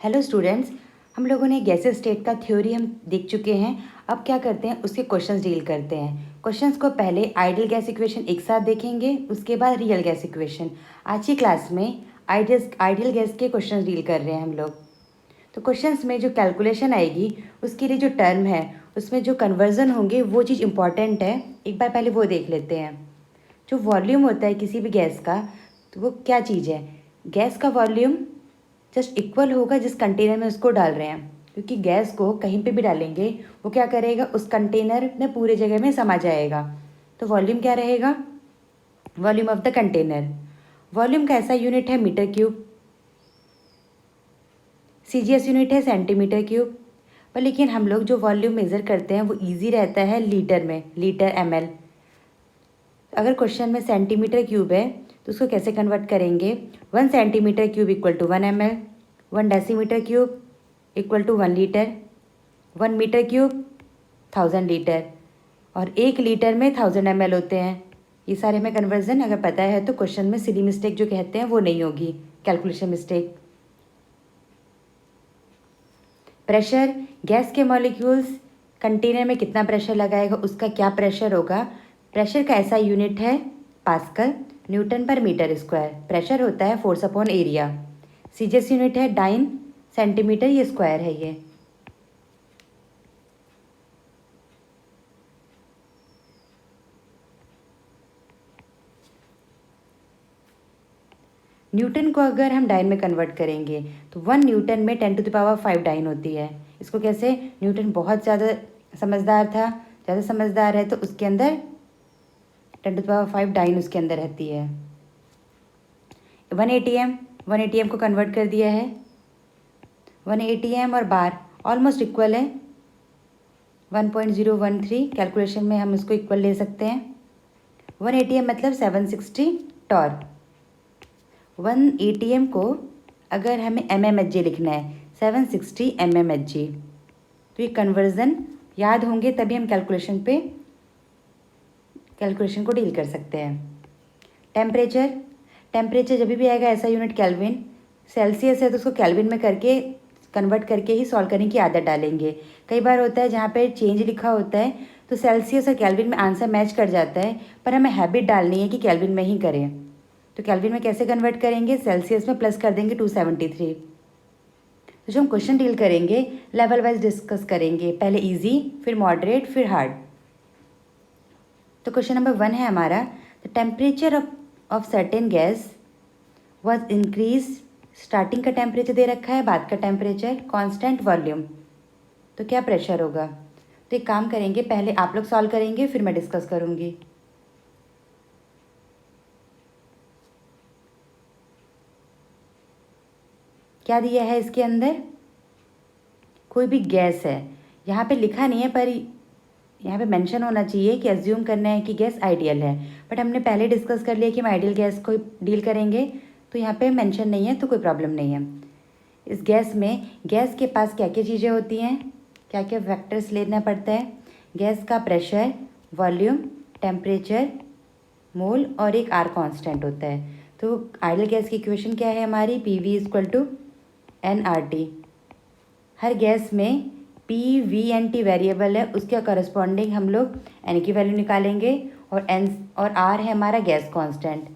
Hello students, हम लोगों ने गैसेस स्टेट का थ्योरी हम देख चुके हैं। अब क्या करते हैं, उसके क्वेश्चंस डील करते हैं। क्वेश्चंस को पहले आइडियल गैस इक्वेशन एक साथ देखेंगे, उसके बाद रियल गैस इक्वेशन। आज की क्लास में आइडियल गैस के क्वेश्चंस डील कर रहे हैं हम लोग। तो क्वेश्चंस में जो कैलकुलेशन आएगी उसके लिए जो टर्म है उसमें जो कन्वर्जन होंगे वो चीज़ इंपॉर्टेंट है। एक बार पहले वो देख लेते हैं। जो वॉल्यूम होता है किसी भी गैस का, तो वो क्या चीज़ है? गैस का वॉल्यूम जस्ट इक्वल होगा जिस कंटेनर में उसको डाल रहे हैं, क्योंकि गैस को कहीं पे भी डालेंगे वो क्या करेगा, उस कंटेनर में पूरे जगह में समा जाएगा। तो वॉल्यूम क्या रहेगा? Volume of the container. Volume का ऐसा यूनिट है मीटर क्यूब, सीजीएस यूनिट है सेंटीमीटर क्यूब। पर लेकिन हम लोग जो वॉल्यूम मेज़र करते हैं वो ईजी रहता है लीटर में, लीटर ml। अगर क्वेश्चन में सेंटीमीटर क्यूब है तो उसको कैसे कन्वर्ट करेंगे? 1 centimetre cube equal to 1 ml, 1 decimetre cube equal to 1 litre, 1 metre cube 1000 litre, और 1 लीटर में 1000 ml होते हैं। ये सारे हमें कन्वर्जन अगर पता है तो क्वेश्चन में सिली मिस्टेक जो कहते हैं वो नहीं होगी, कैलकुलेशन मिस्टेक। प्रेशर, गैस के मॉलिक्यूल्स कंटेनर में कितना प्रेशर लगाएगा उसका क्या प्रेशर होगा? प्रेशर का ऐसा यूनिट है पास्कल, न्यूटन पर मीटर स्क्वायर। प्रेशर होता है force upon area. CGS unit है डाइन सेंटीमीटर, ये स्क्वायर है ये। न्यूटन को अगर हम डाइन में कन्वर्ट करेंगे तो 1 न्यूटन में 10⁵ डाइन होती है। इसको कैसे? न्यूटन बहुत ज़्यादा समझदार था, ज़्यादा समझदार है तो उसके अंदर 10⁵ डाइन उसके अंदर रहती है। 1 ATM को कन्वर्ट कर दिया है। 1 ATM और बार ऑलमोस्ट इक्वल है, 1.013। कैलकुलेशन में हम इसको इक्वल ले सकते हैं। 1 ATM मतलब 760 टॉर्क। 1 ATM को अगर हमें mmHg लिखना है, 760 mmHg। तो ये कन्वर्जन याद होंगे तभी हम कैलकुलेशन को डील कर सकते हैं। टेम्परेचर जब भी आएगा ऐसा यूनिट केल्विन। सेल्सियस है तो उसको केल्विन में करके कन्वर्ट करके ही सॉल्व करने की आदत डालेंगे। कई बार होता है जहाँ पे चेंज लिखा होता है तो सेल्सियस और केल्विन में आंसर मैच कर जाता है, पर हमें हैबिट डालनी है कि केल्विन में ही करें। तो केल्विन में कैसे कन्वर्ट करेंगे? सेल्सियस में प्लस कर देंगे 273। तो जो हम क्वेश्चन डील करेंगे लेवल वाइज डिस्कस करेंगे, पहले इजी फिर मॉडरेट फिर हार्ड। तो क्वेश्चन नंबर 1 है हमारा, the temperature of certain gas was increase. Starting का टेम्परेचर दे रखा है, बाद का टेम्परेचर, कांस्टेंट वॉल्यूम। तो क्या प्रेशर होगा? तो एक काम करेंगे, पहले आप लोग सॉल्व करेंगे फिर मैं डिस्कस करूँगी। क्या दिया है इसके अंदर? कोई भी गैस है, यहाँ पे लिखा नहीं है पर यहाँ पे मेंशन होना चाहिए कि अज्यूम करना है कि गैस आइडियल है। बट हमने पहले डिस्कस कर लिया कि हम आइडियल गैस को डील करेंगे, तो यहाँ पे मेंशन नहीं है तो कोई प्रॉब्लम नहीं है। इस गैस में गैस के पास क्या क्या चीज़ें होती हैं, क्या क्या फैक्टर्स लेना पड़ता है? गैस का प्रेशर, वॉल्यूम, टेम्परेचर, मोल और एक आर कांस्टेंट होता है। तो आइडियल गैस की इक्वेशन क्या है हमारी? PV = nRT। हर गैस में P, V and T variable है, उसके करस्पॉन्डिंग हम लोग N की वैल्यू निकालेंगे, और N और R है हमारा गैस कांस्टेंट।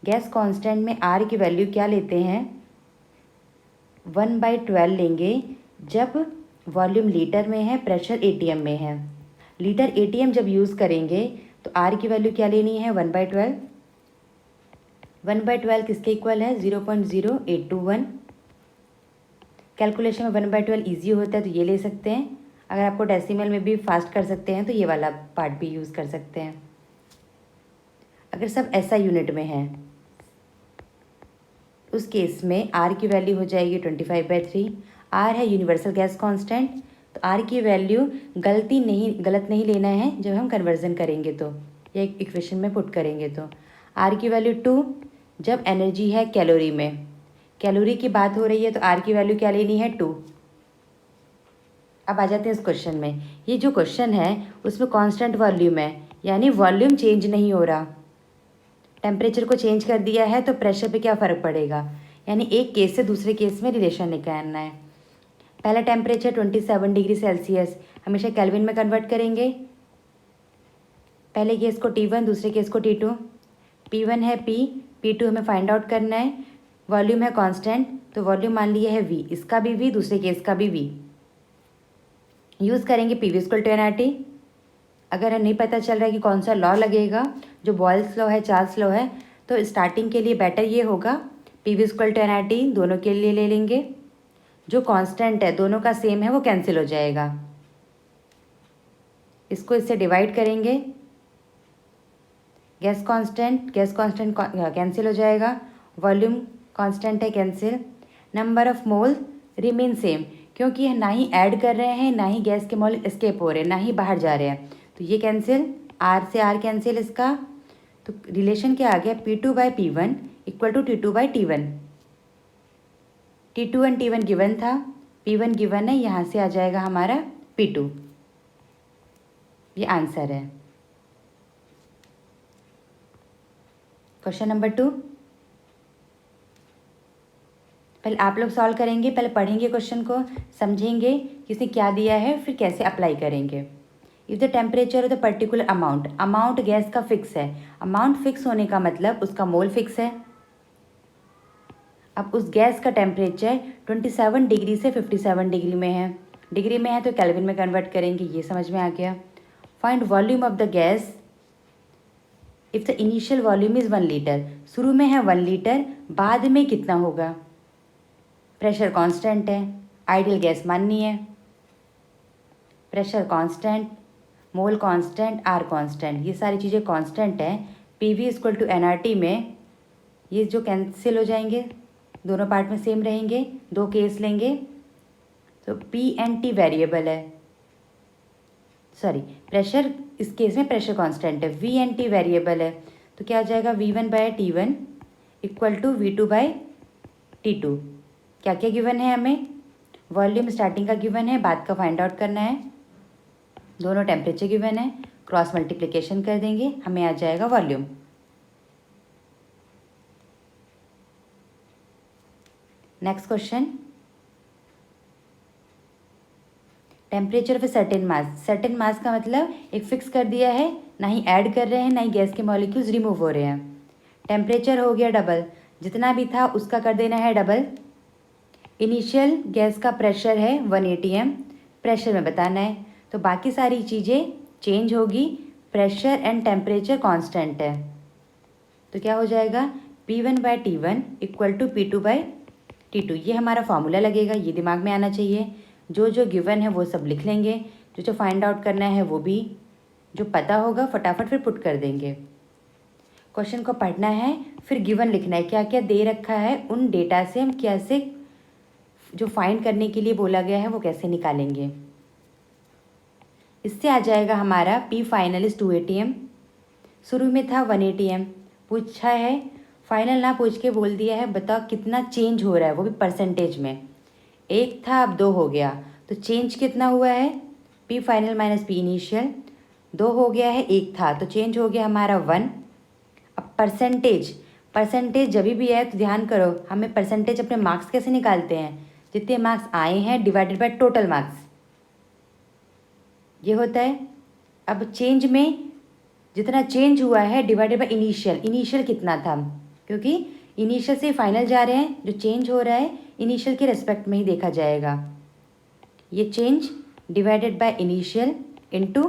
गैस कांस्टेंट में R की वैल्यू क्या लेते हैं? 1/12 लेंगे जब वॉल्यूम लीटर में है, प्रेशर ATM में है। लीटर ATM जब यूज़ करेंगे तो R की वैल्यू क्या लेनी है? 1/12। 1/12 किसके इक्वल है? 0.0821। कैलकुलेशन में 1/12 ईजी होता है तो ये ले सकते हैं। अगर आपको डेसिमल में भी फास्ट कर सकते हैं तो ये वाला पार्ट भी यूज़ कर सकते हैं। अगर सब ऐसा यूनिट में है उस केस में आर की वैल्यू हो जाएगी 25/3। आर है यूनिवर्सल गैस कांस्टेंट, तो आर की वैल्यू गलत नहीं लेना है जब हम कन्वर्जन करेंगे तो, या इक्वेशन में पुट करेंगे तो। आर की वैल्यू 2 जब एनर्जी है कैलोरी में, कैलोरी की बात हो रही है तो आर की वैल्यू क्या लेनी है? 2। अब आ जाते हैं इस क्वेश्चन में। ये जो क्वेश्चन है उसमें कांस्टेंट वॉल्यूम है, यानी वॉल्यूम चेंज नहीं हो रहा। टेम्परेचर को चेंज कर दिया है तो प्रेशर पे क्या फ़र्क पड़ेगा, यानी एक केस से दूसरे केस में रिलेशन निकालना है। पहला टेम्परेचर 27 डिग्री सेल्सियस, हमेशा केल्विन में कन्वर्ट करेंगे। पहले केस को T1, दूसरे केस को T2। P1 है P, P2 हमें फाइंड आउट करना है। वॉल्यूम है कांस्टेंट, तो वॉल्यूम मान लिया है V, इसका भी V, दूसरे केस का भी V। यूज़ करेंगे PV इक्वल टू NRT। अगर नहीं पता चल रहा है कि कौन सा लॉ लगेगा, जो बॉयल्स लॉ है, चार्ल्स लॉ है, तो स्टार्टिंग के लिए बेटर ये होगा PV इक्वल टू NRT दोनों के लिए ले लेंगे। जो कांस्टेंट है दोनों का सेम है वो कैंसिल हो जाएगा। इसको इससे डिवाइड करेंगे। गैस कांस्टेंट कैंसिल हो जाएगा। वॉल्यूम कांस्टेंट है, cancel. Number of mole remain same, क्योंकि ना ही ऐड कर रहे हैं, ना ही गैस के मोल एस्केप हो रहे हैं, ना ही बाहर जा रहे हैं, तो ये कैंसिल। R से R कैंसिल इसका। तो रिलेशन क्या आ गया, P2/P1 equal to T2/T1। T2 and T1 given था, P1 गिवन है, यहाँ से आ जाएगा हमारा P2। ये आंसर है। क्वेश्चन नंबर 2, पहले आप लोग सॉल्व करेंगे, पहले पढ़ेंगे क्वेश्चन को, समझेंगे कि इसने क्या दिया है, फिर कैसे अप्लाई करेंगे। If the temperature of the particular amount gas का फिक्स है। अमाउंट फिक्स होने का मतलब उसका मोल फिक्स है। अब उस गैस का टेम्परेचर 27 डिग्री से 57 डिग्री में है। डिग्री में है तो केल्विन में कन्वर्ट करेंगे, ये समझ में आ गया। Find volume of the gas if the initial volume is 1 litre. शुरू में है 1 लीटर, बाद में कितना होगा। प्रेशर कांस्टेंट है, आइडियल गैस माननी है। Pressure constant, mole constant, r constant, ये सारी चीज़ें कांस्टेंट है। PV इक्वल टू NRT में ये जो कैंसिल हो जाएंगे, दोनों पार्ट में सेम रहेंगे। दो केस लेंगे तो P एंड T वेरिएबल है, सॉरी प्रेशर, इस केस में प्रेशर कांस्टेंट है। V एंड T वेरिएबल है, तो क्या आ जाएगा V1/T1 इक्वल टू V2/T2। क्या क्या गिवन है हमें, वॉल्यूम स्टार्टिंग का गिवन है, बाद का फाइंड आउट करना है। दोनों टेम्परेचर गिवन है, क्रॉस मल्टीप्लिकेशन कर देंगे, हमें आ जाएगा volume. Next question, temperature of a certain mass. Certain मास का मतलब एक फिक्स कर दिया है, ना ही ऐड कर रहे हैं, ना ही गैस के मॉलिक्यूल्स रिमूव हो रहे हैं। टेम्परेचर हो गया डबल, जितना भी था उसका कर देना है डबल। इनिशियल गैस का प्रेशर है 1 atm, प्रेशर में बताना है, तो बाकी सारी चीज़ें चेंज होगी, प्रेशर एंड टेम्परेचर कांस्टेंट है। तो क्या हो जाएगा P1/T1 इक्वल टू P2/T2। ये हमारा फॉर्मूला लगेगा, ये दिमाग में आना चाहिए। जो जो गिवन है वो सब लिख लेंगे, जो जो फाइंड आउट करना है वो भी, जो पता होगा फटाफट फिर पुट कर देंगे। क्वेश्चन को पढ़ना है, फिर गिवन लिखना है, क्या क्या दे रखा है, उन डेटा से हम कैसे जो फाइंड करने के लिए बोला गया है वो कैसे निकालेंगे। इससे आ जाएगा हमारा P फाइनल इज़ 2 atm, शुरू में था 1 atm, पूछा है, फाइनल ना पूछ के बोल दिया है बताओ कितना चेंज हो रहा है, वो भी परसेंटेज में। 1 था अब 2 हो गया, तो चेंज कितना हुआ है, P final minus P initial. 2 हो गया है, 1 था, तो चेंज हो गया हमारा 1। अब परसेंटेज जब भी है तो ध्यान करो, हमें परसेंटेज अपने मार्क्स कैसे निकालते हैं, जितने मार्क्स आए हैं डिवाइडेड बाय टोटल मार्क्स, ये होता है। अब चेंज में जितना चेंज हुआ है डिवाइडेड बाय इनिशियल कितना था, क्योंकि इनिशियल से फाइनल जा रहे हैं, जो चेंज हो रहा है इनिशियल के रेस्पेक्ट में ही देखा जाएगा। ये change divided by initial into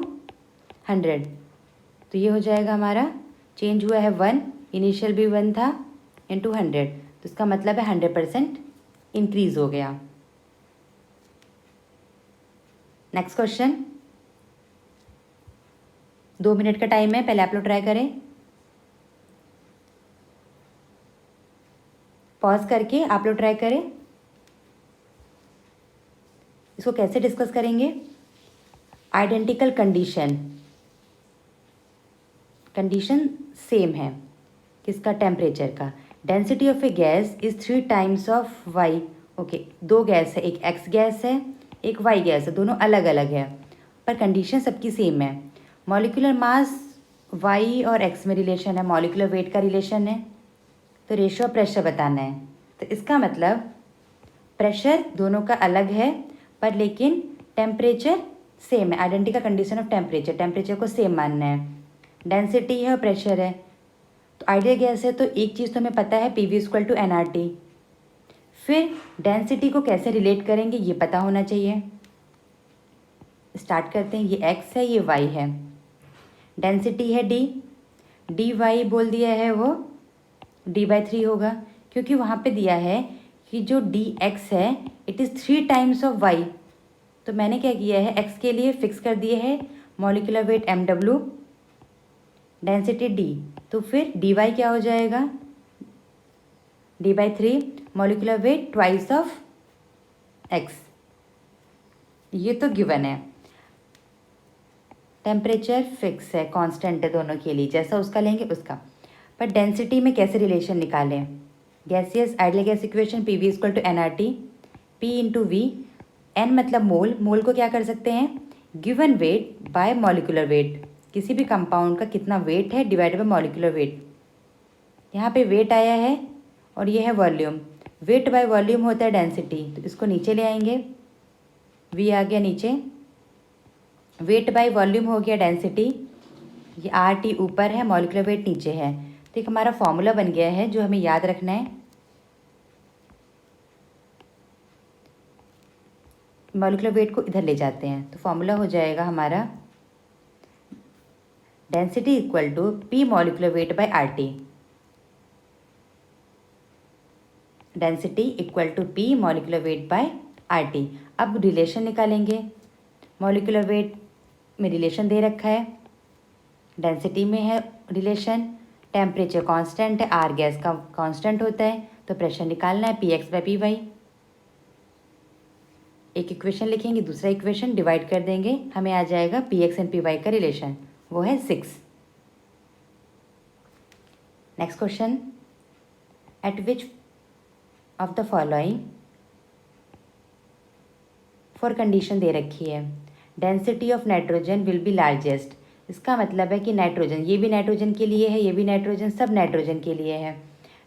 100, तो ये हो जाएगा हमारा चेंज हुआ है 1, इनिशियल भी 1 था, इनटू 100, तो इसका मतलब है 100% इंक्रीज हो गया। नेक्स्ट क्वेश्चन, 2 मिनट का टाइम है, पहले आप लोग ट्राई करें, पॉज करके आप लोग ट्राई करें। इसको कैसे डिस्कस करेंगे, आइडेंटिकल कंडीशन सेम है, किसका, टेम्परेचर का। Density of a gas is 3 times of y. Okay, 2 gas है, एक एक्स गैस है, एक वाई गैस है, दोनों अलग अलग है, पर कंडीशन सबकी सेम है। मॉलिक्यूलर मास वाई और एक्स में रिलेशन है, मॉलिक्यूलर वेट का रिलेशन है, तो रेशियो ऑफ प्रेशर बताना है। तो इसका मतलब प्रेशर दोनों का अलग है, पर लेकिन टेम्परेचर सेम है, आइडेंटिकल कंडीशन ऑफ टेम्परेचर को सेम मानना है। डेंसिटी है और प्रेशर है, तो आइडियल गैस है तो एक चीज़ तो हमें पता है PV इक्वल टू nRT। फिर डेंसिटी को कैसे रिलेट करेंगे ये पता होना चाहिए। स्टार्ट करते हैं, ये x है ये y है, डेंसिटी है dy बोल दिया है वो d/3 होगा, क्योंकि वहाँ पे दिया है कि जो dx है it is 3 times of y। तो मैंने क्या किया है, x के लिए फिक्स कर दिए है molecular weight mw, density d, तो फिर dy क्या हो जाएगा, d/3 molecular weight twice of x। ये तो गिवन है। टेम्परेचर फिक्स है, कांस्टेंट है दोनों के लिए, जैसा उसका लेंगे उसका। पर डेंसिटी में कैसे रिलेशन निकालें, gaseous ideal gas equation PV equal to nRT, P into V, N मतलब मोल, मोल को क्या कर सकते हैं, given weight by molecular wait, किसी भी कंपाउंड का कितना वेट है डिवाइडेड बाय मॉलिक्यूलर वेट। यहाँ पे वेट आया है और ये है वॉल्यूम, वेट बाय वॉल्यूम होता है डेंसिटी, तो इसको नीचे ले आएंगे, V आ गया नीचे, वेट बाय वॉल्यूम हो गया डेंसिटी, ये RT ऊपर है, मॉलिक्यूलर वेट नीचे है। तो एक हमारा फॉर्मूला बन गया है जो हमें याद रखना है। मॉलिक्यूलर वेट को इधर ले जाते हैं, तो फॉर्मूला हो जाएगा हमारा density equal to P molecular weight by RT, density equal to P molecular weight by RT। अब रिलेशन निकालेंगे, मॉलिक्यूलर वेट में रिलेशन दे रखा है, डेंसिटी में है रिलेशन, टेम्परेचर कांस्टेंट है, R गैस का कांस्टेंट होता है, तो प्रेशर निकालना है PX बाय PY। एक इक्वेशन लिखेंगे, दूसरा इक्वेशन डिवाइड कर देंगे, हमें आ जाएगा PX एंड PY का रिलेशन, वो है 6। Next question, at which of the following, for condition दे रखी है, density of nitrogen will be largest. इसका मतलब है कि नाइट्रोजन, ये भी नाइट्रोजन के लिए है, ये भी नाइट्रोजन, सब नाइट्रोजन के लिए है।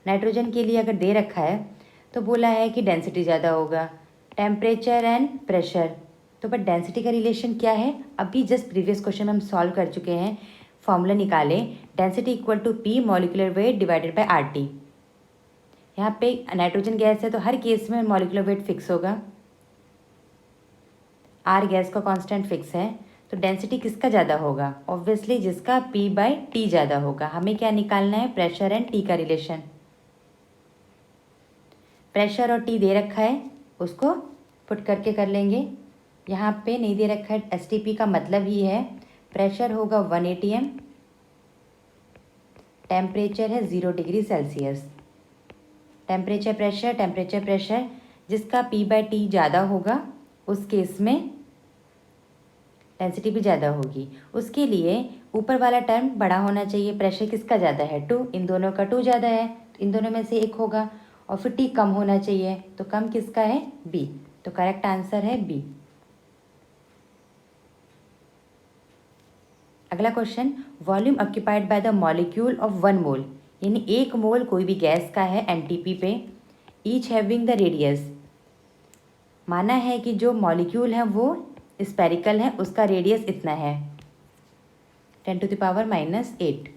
नाइट्रोजन के लिए अगर दे रखा है तो बोला है कि डेंसिटी ज़्यादा होगा, टेम्परेचर एंड प्रेशर, तो बट डेंसिटी का रिलेशन क्या है, अभी जस्ट प्रीवियस क्वेश्चन में हम सॉल्व कर चुके हैं, फॉर्मूला निकालें, density equal to P molecular weight divided by RT। यहाँ पे नाइट्रोजन गैस है तो हर केस में मॉलिक्यूलर वेट फिक्स होगा, R गैस का कांस्टेंट फिक्स है, तो डेंसिटी किसका ज़्यादा होगा, ऑब्वियसली जिसका P/T ज़्यादा होगा। हमें क्या निकालना है, प्रेशर एंड T का रिलेशन। प्रेशर और T दे रखा है, उसको पुट करके कर लेंगे। यहाँ पे नहीं दे रखा है, STP का मतलब ही है प्रेशर होगा 1 atm, टेम्परेचर है 0 डिग्री सेल्सियस। टेम्परेचर प्रेशर जिसका P/T ज़्यादा होगा उस केस में डेंसिटी भी ज़्यादा होगी। उसके लिए ऊपर वाला टर्म बड़ा होना चाहिए, प्रेशर किसका ज़्यादा है 2, इन दोनों का 2 ज़्यादा है, तो इन दोनों में से एक होगा, और फिर T कम होना चाहिए, तो कम किसका है B, तो करेक्ट आंसर है B। अगला question, volume occupied by the molecule of 1 मोल, यानी 1 मोल कोई भी गैस का है NTP पे, ईच हैविंग द रेडियस, माना है कि जो मॉलिक्यूल है वो स्पेरिकल है, उसका रेडियस इतना है 10⁻⁻8।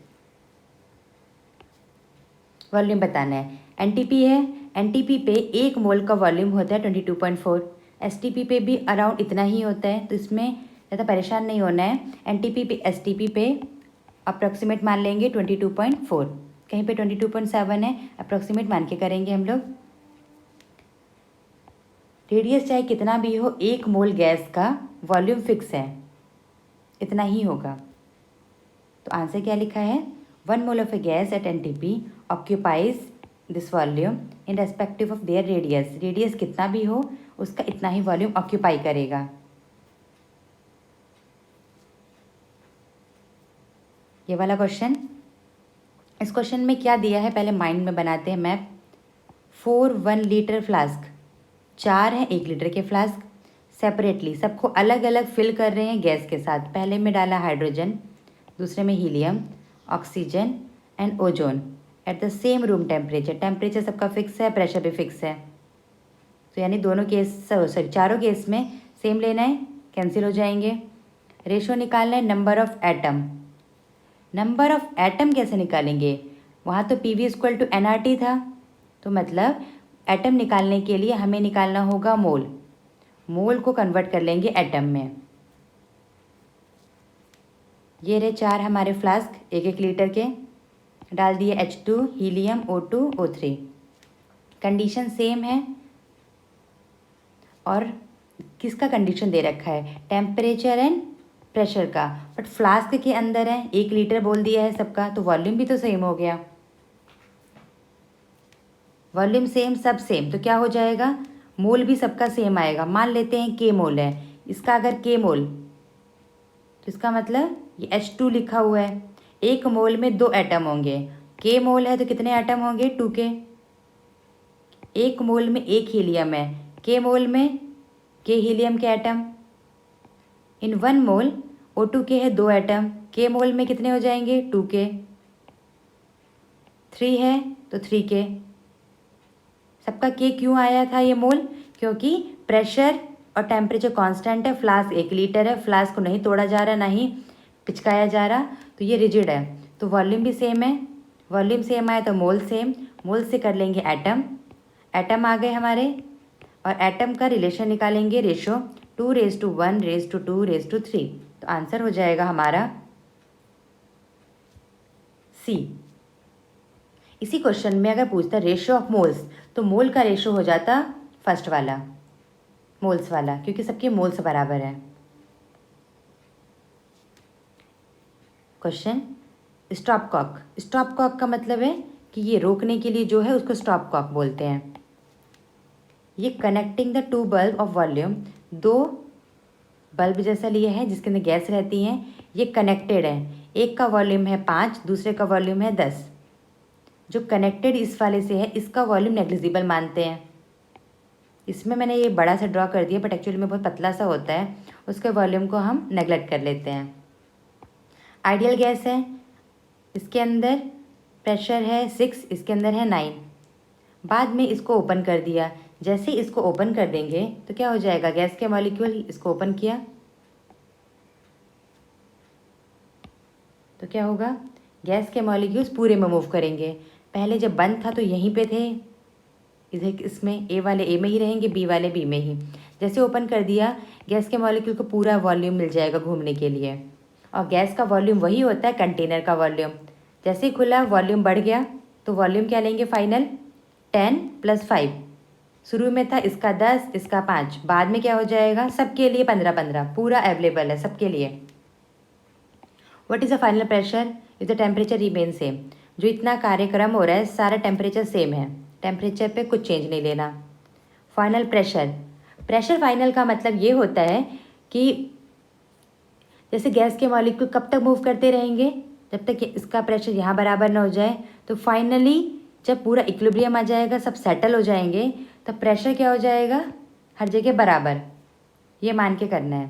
वॉल्यूम बताना है, NTP है, NTP पे 1 मोल का वॉल्यूम होता है 22.4, STP पे भी अराउंड इतना ही होता है, तो इसमें ज़्यादा परेशान नहीं होना है। NTP पे STP पे अप्रॉक्सीमेट मान लेंगे 22.4, कहीं पे 22.7 है, अप्रॉक्सीमेट मान के करेंगे हम लोग। रेडियस चाहे कितना भी हो, 1 मोल गैस का वॉल्यूम फिक्स है, इतना ही होगा, तो आंसर क्या लिखा है, 1 मोल of a gas at NTP occupies this volume in respective of their radius, radius कितना भी हो उसका इतना ही वॉल्यूम ऑक्यूपाई करेगा। ये वाला क्वेश्चन, इस क्वेश्चन में क्या दिया है पहले माइंड में बनाते हैं मैप। 4 1 लीटर फ्लास्क, 4 हैं 1 लीटर के फ्लास्क, सेपरेटली सबको अलग अलग फिल कर रहे हैं गैस के साथ। पहले में डाला हाइड्रोजन, दूसरे में helium, oxygen and ozone at the same room temperature, temperature सबका फिक्स है, प्रेशर भी फिक्स है, तो यानी दोनों केस सॉरी चारों केस में सेम लेना है, कैंसिल हो जाएंगे। रेशो निकालना है number of atom. Number of atom कैसे निकालेंगे? वहाँ तो P V equal to N R T था, तो मतलब एटम निकालने के लिए हमें निकालना होगा मोल। मोल को कन्वर्ट कर लेंगे एटम में। ये रहे 4 हमारे फ्लास्क 1-1 लीटर के, डाल दिए H2, helium, O2, O3। Condition same है, और किसका कंडीशन दे रखा है? टेम्परेचर एंड प्रेशर का। बट फ्लास्क के अंदर है, 1 लीटर बोल दिया है सबका, तो वॉल्यूम भी तो सेम हो गया। वॉल्यूम सेम, सब सेम, तो क्या हो जाएगा? मोल भी सबका सेम आएगा। मान लेते हैं के मोल है, इसका अगर के मोल, तो इसका मतलब ये H2 लिखा हुआ है, 1 मोल में 2 एटम होंगे। के मोल है तो कितने एटम होंगे? 2 के। 1 मोल में 1 हीलियम है, के मोल में के हीलियम के एटम। इन 1 मोल O2 के है 2 एटम, के मोल में कितने हो जाएंगे? 2 के। 3 है तो 3 के। सबका के क्यों आया था ये मोल? क्योंकि प्रेशर और टेम्परेचर कांस्टेंट है। फ्लास्क 1 लीटर है, फ्लास्क को नहीं तोड़ा जा रहा, ना ही पिचकाया जा रहा, तो ये रिजिड है। तो वॉल्यूम भी सेम है, वॉल्यूम सेम आया तो मोल सेम। मोल से कर लेंगे एटम, एटम आ गए हमारे, और एटम का रिलेशन निकालेंगे, रेशो 2:1, 2:2, 3। तो आंसर हो जाएगा हमारा सी। इसी क्वेश्चन में अगर पूछता रेशो ऑफ मोल्स, तो मोल का रेशो हो जाता फर्स्ट वाला, मोल्स वाला, क्योंकि सबके मोल्स बराबर है। Question stop cock. Stop cock का मतलब है कि ये रोकने के लिए जो है उसको स्टॉप कॉक बोलते हैं। ये connecting the 2 bulb of volume, 2 bulb जैसा लिए है जिसके अंदर गैस रहती हैं, ये कनेक्टेड है। एक का वॉल्यूम है 5, दूसरे का वॉल्यूम है 10। जो कनेक्टेड इस वाले से है, इसका वॉल्यूम नेग्लिजिबल मानते हैं। इसमें मैंने ये बड़ा सा ड्रॉ कर दिया, बट एक्चुअली में बहुत पतला सा होता है, उसके वॉल्यूम को हम नेगलेक्ट कर लेते हैं। आइडियल गैस है, इसके अंदर प्रेशर है 6, इसके अंदर है 9। बाद में इसको ओपन कर दिया, जैसे इसको ओपन कर देंगे तो क्या हो जाएगा? गैस के मॉलिक्यूल, इसको ओपन किया तो क्या होगा? गैस के मॉलिक्यूल्स पूरे में मूव करेंगे। पहले जब बंद था तो यहीं पे थे, इधर इसमें ए वाले ए में ही रहेंगे, बी वाले बी में ही। जैसे ओपन कर दिया, गैस के मॉलिक्यूल को पूरा वॉल्यूम मिल जाएगा घूमने के लिए। और गैस का वॉल्यूम वही होता है कंटेनर का वॉल्यूम। जैसे ही खुला, वॉल्यूम बढ़ गया, तो वॉल्यूम क्या लेंगे फाइनल? 10 + 5। शुरू में था इसका 10, इसका 5, बाद में क्या हो जाएगा? सबके लिए 15-15, पूरा अवेलेबल है सबके लिए। What is the final pressure if the temperature remain same? जो इतना कार्यक्रम हो रहा है सारा टेम्परेचर सेम है, टेम्परेचर पे कुछ चेंज नहीं लेना। फाइनल प्रेशर, प्रेशर फाइनल का मतलब ये होता है कि जैसे गैस के मॉलिक्यूल कब तक मूव करते रहेंगे? जब तक इसका प्रेशर यहाँ बराबर ना हो जाए। तो फाइनली जब पूरा इक्विलिब्रियम आ जाएगा, सब सेटल हो जाएंगे, तब प्रेशर क्या हो जाएगा? हर जगह बराबर। ये मान के करना है।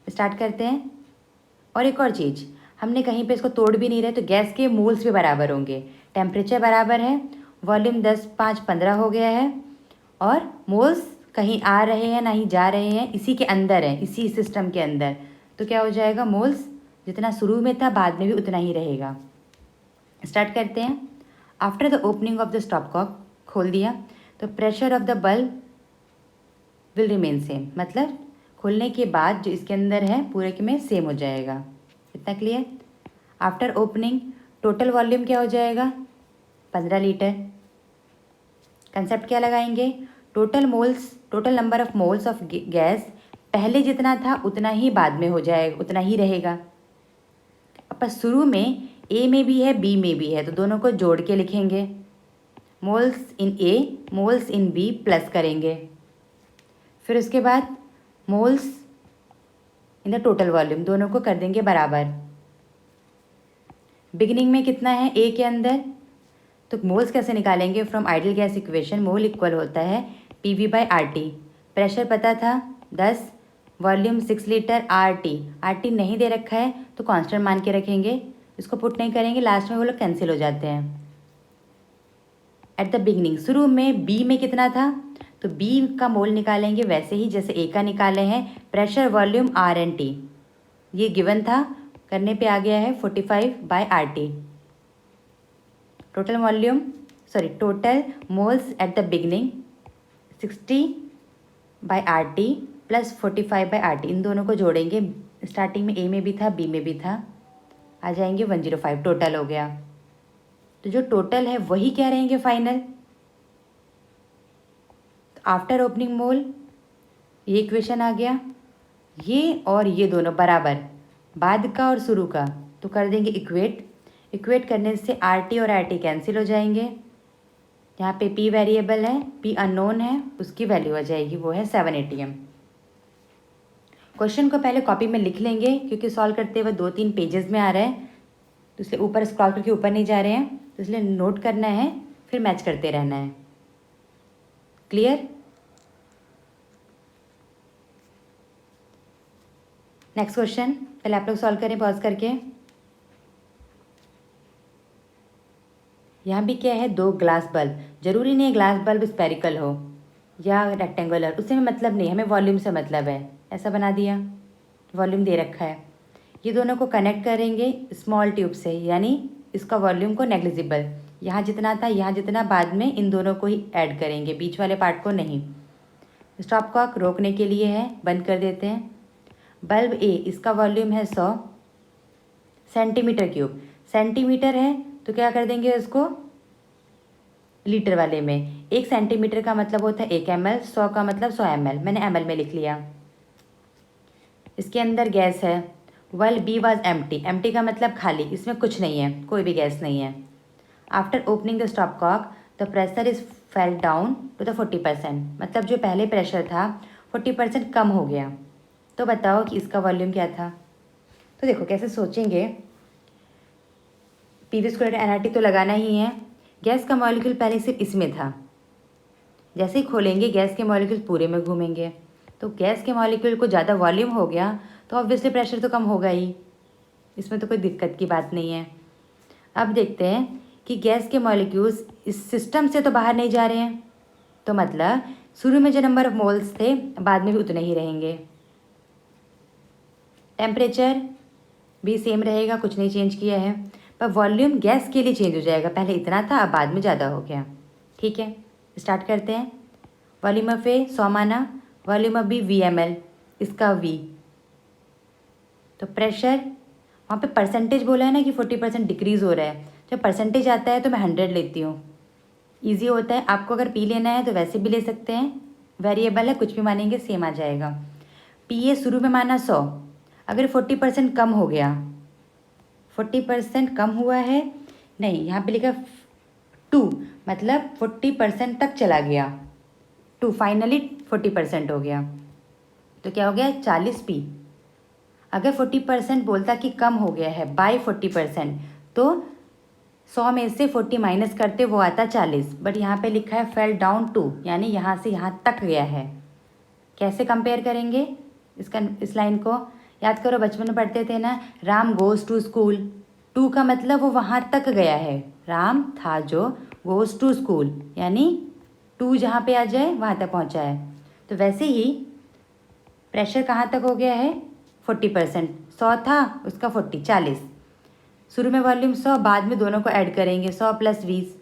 स्टार्ट करते हैं। और एक और चीज़, हमने कहीं पे इसको तोड़ भी नहीं रहे, तो गैस के मोल्स भी बराबर होंगे। टेम्परेचर बराबर है, वॉल्यूम 10, 5, 15 हो गया है, और मोल्स कहीं आ रहे हैं ना ही जा रहे हैं, इसी के अंदर है, इसी सिस्टम के अंदर। तो क्या हो जाएगा? मोल्स जितना शुरू में था बाद में भी उतना ही रहेगा। स्टार्ट करते हैं। After the opening of the stop cock, खोल दिया, तो pressure of the bulb will remain same, मतलब खोलने के बाद जो इसके अंदर है पूरे के में सेम हो जाएगा। इतना clear? After opening total volume क्या हो जाएगा? 15 लीटर। कंसेप्ट क्या लगाएंगे? Total moles, total number of moles of gas पहले जितना था उतना ही बाद में हो जाएगा, उतना ही रहेगा। अब शुरू में ए में भी है, बी में भी है, तो दोनों को जोड़ के लिखेंगे। Moles in A, moles in B plus करेंगे। फिर उसके बाद moles in the total volume, दोनों को कर देंगे बराबर। बिगिनिंग में कितना है ए के अंदर? तो मोल्स कैसे निकालेंगे? From ideal gas equation, mole equal होता है PV/RT। प्रेशर पता था 10, वॉल्यूम 6 लीटर, RT नहीं दे रखा है तो कांस्टेंट मान के रखेंगे, इसको पुट नहीं करेंगे, लास्ट में वो लोग कैंसिल हो जाते हैं। एट द बिगनिंग, शुरू में बी में कितना था? तो बी का मोल निकालेंगे वैसे ही जैसे ए का निकाले हैं। Pressure, volume, R and T, ये गिवन था, करने पे आ गया है 45/RT। Total volume total moles at the beginning 60/RT plus 45/RT, इन दोनों को जोड़ेंगे। स्टार्टिंग में ए में भी था, बी में भी था, आ जाएंगे 105, टोटल हो गया। तो जो टोटल है वही क्या रहेंगे फाइनल। आफ्टर ओपनिंग मोल, ये इक्वेशन आ गया, ये और ये दोनों बराबर, बाद का और शुरू का, तो कर देंगे इक्वेट करने से RT और RT कैंसिल हो जाएंगे। यहाँ पे P वेरिएबल है, P अननोन है, उसकी वैल्यू आ जाएगी, वो है 7 ATM। क्वेश्चन को पहले कॉपी में लिख लेंगे क्योंकि सॉल्व करते हुए 2-3 पेजेस में आ रहा है, तो इसलिए ऊपर स्क्रॉल करके ऊपर नहीं जा रहे हैं, तो इसलिए नोट करना है, फिर मैच करते रहना है। क्लियर। नेक्स्ट क्वेश्चन पहले आप लोग सॉल्व करें पॉज करके। यहाँ भी क्या है, 2 ग्लास बल्ब, जरूरी नहीं है ग्लास बल्ब स्पेरिकल हो या रेक्टेंगुलर, उससे में मतलब नहीं, हमें वॉल्यूम से मतलब है। ऐसा बना दिया, वॉल्यूम दे रखा है, ये दोनों को कनेक्ट करेंगे स्मॉल ट्यूब से, यानी इसका वॉल्यूम को नेग्लिजिबल, यहाँ जितना था यहाँ जितना, बाद में इन दोनों को ही ऐड करेंगे, बीच वाले पार्ट को नहीं। स्टॉप क्लॉक रोकने के लिए है, बंद कर देते हैं। बल्ब ए, इसका वॉल्यूम है 100 सेंटीमीटर क्यूब, सेंटीमीटर है तो क्या कर देंगे इसको लीटर वाले में। 1 सेंटीमीटर का मतलब होता है 1 ml, 100 का मतलब 100 ml, मैंने ml में लिख लिया। इसके अंदर गैस है, वेल बी वाज एम्प्टी का मतलब खाली, इसमें कुछ नहीं है, कोई भी गैस नहीं है। After opening the stop cock the pressure is fell down to the 40%, मतलब जो पहले प्रेशर था 40% कम हो गया। तो बताओ कि इसका वॉल्यूम क्या था। तो देखो कैसे सोचेंगे, PV स्क्वायर NRT तो लगाना ही है। गैस का मॉलिक्यूल पहले सिर्फ इसमें था, जैसे ही खोलेंगे गैस के मॉलिक्यूल पूरे में घूमेंगे, तो गैस के मॉलिक्यूल को ज़्यादा वॉल्यूम हो गया तो ऑब्वियसली प्रेशर तो कम होगा ही, इसमें तो कोई दिक्कत की बात नहीं है। अब देखते हैं कि गैस के मॉलिक्यूल्स इस सिस्टम से तो बाहर नहीं जा रहे हैं, तो मतलब शुरू में जो नंबर ऑफ मोल्स थे बाद में भी उतने ही रहेंगे। टेम्परेचर भी सेम रहेगा, कुछ नहीं चेंज किया है, पर वॉल्यूम गैस के लिए चेंज हो जाएगा, पहले इतना था अब बाद में ज़्यादा हो गया। ठीक है, स्टार्ट करते हैं। वॉल्यूम ऑफ ए 100 माना, वॉल्यूम ऑफ बी Vml, इसका V। तो प्रेशर, वहाँ पे परसेंटेज बोला है ना कि 40% डिक्रीज़ हो रहा है, जब परसेंटेज आता है तो मैं 100 लेती हूँ, ईजी होता है। आपको अगर P लेना है तो वैसे भी ले सकते हैं, वेरिएबल है, कुछ भी मानेंगे सेम आ जाएगा। PA शुरू में माना 100, अगर 40% कम हो गया, 40% कम हुआ है, नहीं यहाँ पे लिखा 2, मतलब 40% तक चला गया, 2 फाइनली 40% हो गया, तो क्या हो गया 40P। अगर 40% बोलता कि कम हो गया है बाय 40%, तो 100 में से 40 माइनस करते वो आता 40, बट यहाँ पे लिखा है फेल डाउन 2, यानी यहाँ से यहाँ तक गया है। कैसे कंपेयर करेंगे इस लाइन को, याद करो बचपन में पढ़ते थे ना, राम गोज़ टू स्कूल, 2 का मतलब वो वहाँ तक गया है, राम था जो गोज़ टू स्कूल, यानी 2 जहाँ पे आ जाए वहाँ तक पहुँचा है। तो वैसे ही प्रेशर कहाँ तक हो गया है 40%, 100 था उसका 40, 40। शुरू में वॉल्यूम 100, बाद में दोनों को ऐड करेंगे 100 + 20।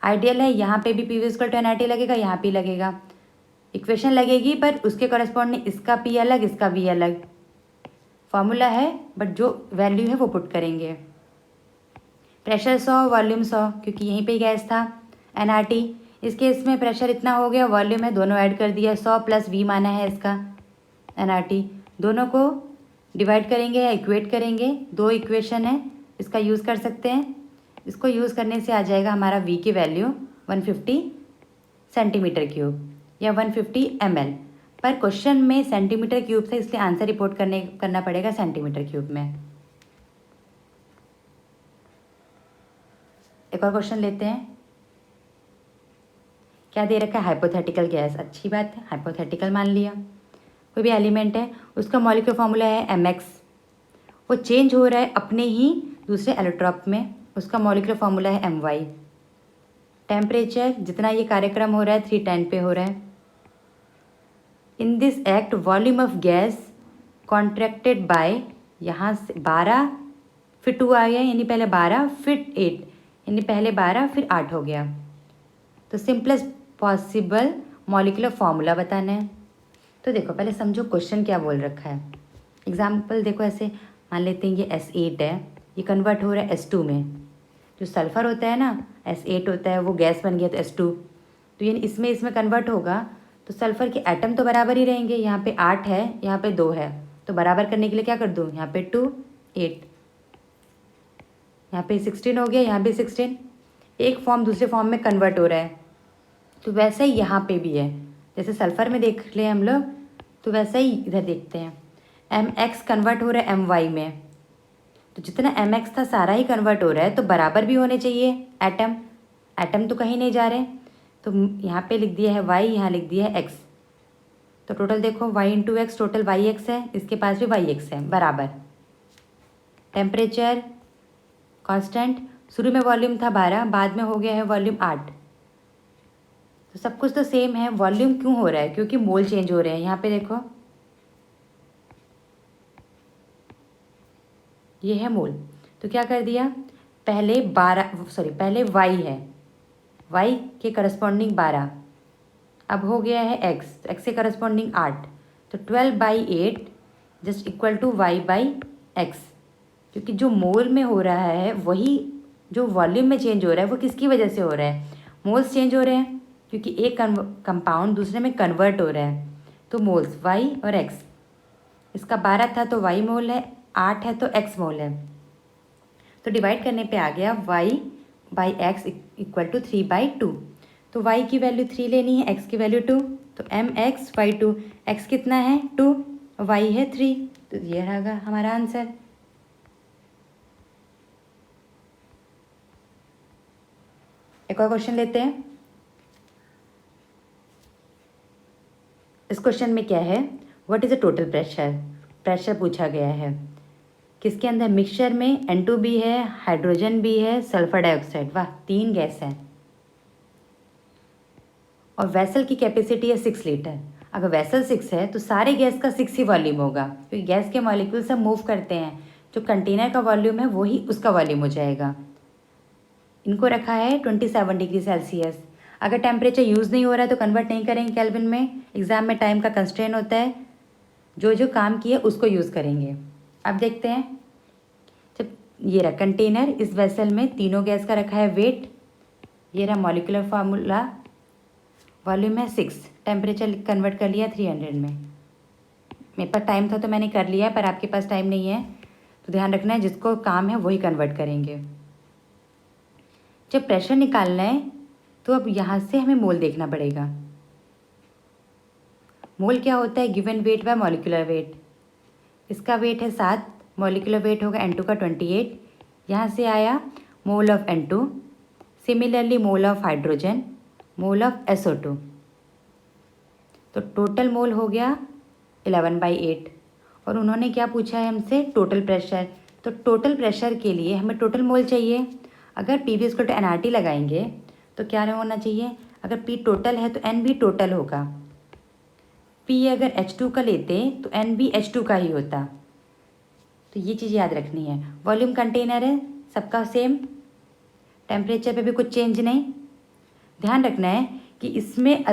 आइडियल है, यहाँ पे भी PV = NRT लगेगा, यहाँ पे लगेगा, इक्वेशन लगेगी, पर उसके कॉरेस्पॉन्डिंग इसका P अलग इसका V अलग, फॉर्मूला है बट जो वैल्यू है वो पुट करेंगे। प्रेशर 100, वॉल्यूम 100, क्योंकि यहीं पे गैस था। NRT, इस केस में प्रेशर इतना हो गया, वॉल्यूम है, दोनों ऐड कर दिया, 100 + V माना है इसका NRT, दोनों को डिवाइड करेंगे या इक्वेट करेंगे, 2 इक्वेशन है, इसका यूज़ कर सकते हैं। इसको यूज़ करने से आ जाएगा हमारा V की वैल्यू 150 सेंटीमीटर क्यूब या 150 ml, पर क्वेश्चन में सेंटीमीटर क्यूब से, इसलिए आंसर रिपोर्ट करना पड़ेगा सेंटीमीटर क्यूब में। एक और क्वेश्चन लेते हैं। क्या दे रखा है, हाइपोथेटिकल गैस, अच्छी बात है, हाइपोथेटिकल मान लिया। कोई भी एलिमेंट है, उसका मॉलिक्यूलर फॉर्मूला है MX, वो चेंज हो रहा है अपने ही दूसरे एलोट्रॉप में, उसका मॉलिक्यूलर फॉर्मूला है MY। टेम्परेचर जितना ये कार्यक्रम हो रहा है 310 पे हो रहा है। In this act volume of gas contracted by, यहाँ से 12 फिर 2 आ गया, यानी पहले 12 फिर 8, यानी पहले 12 फिर 8 हो गया। तो सिंपलेस्ट पॉसिबल मॉलिक्यूलर फॉर्मूला बताना है। तो देखो पहले समझो क्वेश्चन क्या बोल रखा है। एग्जाम्पल देखो, ऐसे मान लेते हैं ये S8 है, ये कन्वर्ट हो रहा है S2 में। जो सल्फ़र होता है ना, S8 होता है, वो गैस बन गया तो S2, तो यानी इसमें कन्वर्ट होगा तो सल्फ़र के एटम तो बराबर ही रहेंगे। यहाँ पे 8 है, यहाँ पे 2 है, तो बराबर करने के लिए क्या कर दूँ, यहाँ पे 2 8, यहाँ पे 16 हो गया, यहाँ पे 16। एक फॉर्म दूसरे फॉर्म में कन्वर्ट हो रहा है। तो वैसा ही यहाँ पे भी है, जैसे सल्फ़र में देख ले हम लोग, तो वैसा ही इधर देखते हैं। MX कन्वर्ट हो रहा है MY में, तो जितना MX था सारा ही कन्वर्ट हो रहा है, तो बराबर भी होने चाहिए एटम। एटम तो कहीं नहीं जा रहे, तो यहाँ पे लिख दिया है Y, यहाँ लिख दिया है X। तो टोटल देखो Y into x, total YX है, इसके पास भी YX है, बराबर। टेम्परेचर कांस्टेंट, शुरू में वॉल्यूम था 12, बाद में हो गया है वॉल्यूम 8, तो सब कुछ तो सेम है। वॉल्यूम क्यों हो रहा है, क्योंकि मोल चेंज हो रहे हैं। यहाँ पे देखो ये है मोल, तो क्या कर दिया, पहले पहले Y है, Y के करस्पॉन्डिंग 12, अब हो गया है X, तो X के करस्पॉन्डिंग 8, तो 12/8 जस्ट इक्वल टू Y/X। क्योंकि जो मोल में हो रहा है वही जो वॉल्यूम में चेंज हो रहा है वो किसकी वजह से हो रहा है, मोल्स चेंज हो रहे हैं, क्योंकि एक कंपाउंड दूसरे में कन्वर्ट हो रहा है। तो मोल्स Y और X, इसका 12 था तो Y मोल है, 8 है तो X मोल है। तो डिवाइड करने पे आ गया Y/X इक्वल टू 3/2। तो Y की वैल्यू 3 लेनी है, X की वैल्यू 2, तो MX/2। X कितना है 2, Y है 3, तो ये रहेगा हमारा आंसर। एक और क्वेश्चन लेते हैं। इस क्वेश्चन में क्या है, what is the total pressure, pressure पूछा गया है। किसके अंदर, मिक्सचर में N2 भी है, हाइड्रोजन भी है, सल्फर डाइऑक्साइड, वाह 3 गैस है। और वेसल की कैपेसिटी है 6 लीटर। अगर वेसल 6 है तो सारे गैस का 6 ही वॉल्यूम होगा, क्योंकि गैस के मॉलिक्यूल सब मूव करते हैं, जो कंटेनर का वॉल्यूम है वही उसका वॉल्यूम हो जाएगा। इनको रखा है 27 डिग्री सेल्सियस। अगर टेम्परेचर यूज़ नहीं हो रहा है तो कन्वर्ट नहीं करेंगे केल्विन में, एग्ज़ाम में टाइम का कंस्ट्रेन होता है, जो जो काम किया उसको यूज़ करेंगे। अब देखते हैं, जब ये रहा कंटेनर, इस वेसल में तीनों गैस का रखा है वेट, ये रहा मॉलिक्यूलर फार्मूला, वॉल्यूम है 6, टेम्परेचर कन्वर्ट कर लिया 300 में। मेरे पास टाइम था तो मैंने कर लिया है, पर आपके पास टाइम नहीं है तो ध्यान रखना है, जिसको काम है वही कन्वर्ट करेंगे। जब प्रेशर निकालना है तो अब यहाँ से हमें मोल देखना पड़ेगा। मोल क्या होता है, given weight by molecular wait. इसका वेट है 7, मॉलिक्यूलर वेट होगा N2 का 28, यहाँ से आया mole of N2, similarly mole of hydrogen, mole of SO2, तो टोटल मोल हो गया 11/8। और उन्होंने क्या पूछा है हमसे, टोटल प्रेशर। तो टोटल प्रेशर के लिए हमें टोटल मोल चाहिए। अगर PV = nRT लगाएंगे तो क्या होना चाहिए, अगर P टोटल है तो N भी टोटल होगा। P अगर H2 का लेते तो N भी H2 का ही होता, तो ये चीज़ याद रखनी है। वॉल्यूम कंटेनर है सबका सेम, टेम्परेचर पे भी कुछ चेंज नहीं। ध्यान रखना है कि इसमें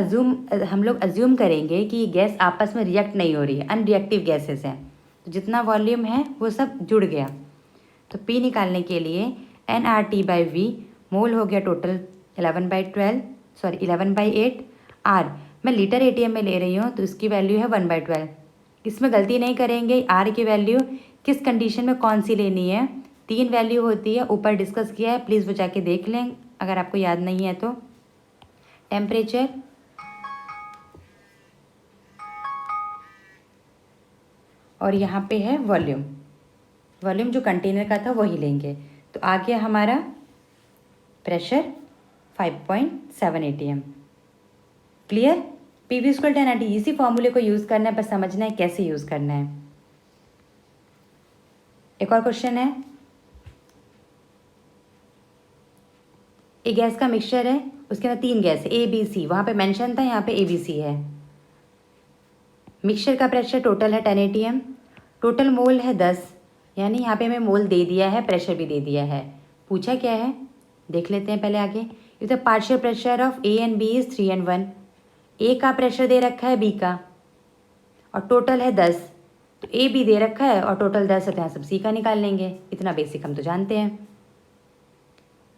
हम लोग अज्यूम करेंगे कि गैस आपस में रिएक्ट नहीं हो रही है, अनरिएक्टिव गैसेस हैं, तो जितना वॉल्यूम है वो सब जुड़ गया। तो P निकालने के लिए nRT/V, मोल हो गया टोटल 11/8। R मैं लीटर ATM में ले रही हूँ तो इसकी वैल्यू है 1/12। इसमें गलती नहीं करेंगे, R की वैल्यू किस कंडीशन में कौन सी लेनी है, 3 वैल्यू होती है, ऊपर डिस्कस किया है, प्लीज़ वो जाके देख लें अगर आपको याद नहीं है तो। टेम्परेचर, और यहाँ पे है वॉल्यूम, वॉल्यूम जो कंटेनर का था वही लेंगे। तो आ गया हमारा pressure 5.7 ATM। Clear, PV = nRT, इसी फॉर्मूले को यूज़ करना है, पर समझना है कैसे यूज़ करना है। एक और क्वेश्चन है, एक गैस का मिक्सचर है, उसके अंदर 3 गैस है ए बी सी, वहाँ पे मेंशन था, यहाँ पे ए बी सी है। मिक्सचर का प्रेशर टोटल है 10 atm, टोटल मोल है 10, यानी यहाँ पे हमें मोल दे दिया है, प्रेशर भी दे दिया है। पूछा क्या है देख लेते हैं पहले आगे। If the partial pressure of A and B is 3 and 1, A का प्रेशर दे रखा है बी का और टोटल है 10, तो ए बी दे रखा है और टोटल 10 है, तो यहाँ सब सी का निकाल लेंगे। इतना बेसिक हम तो जानते हैं।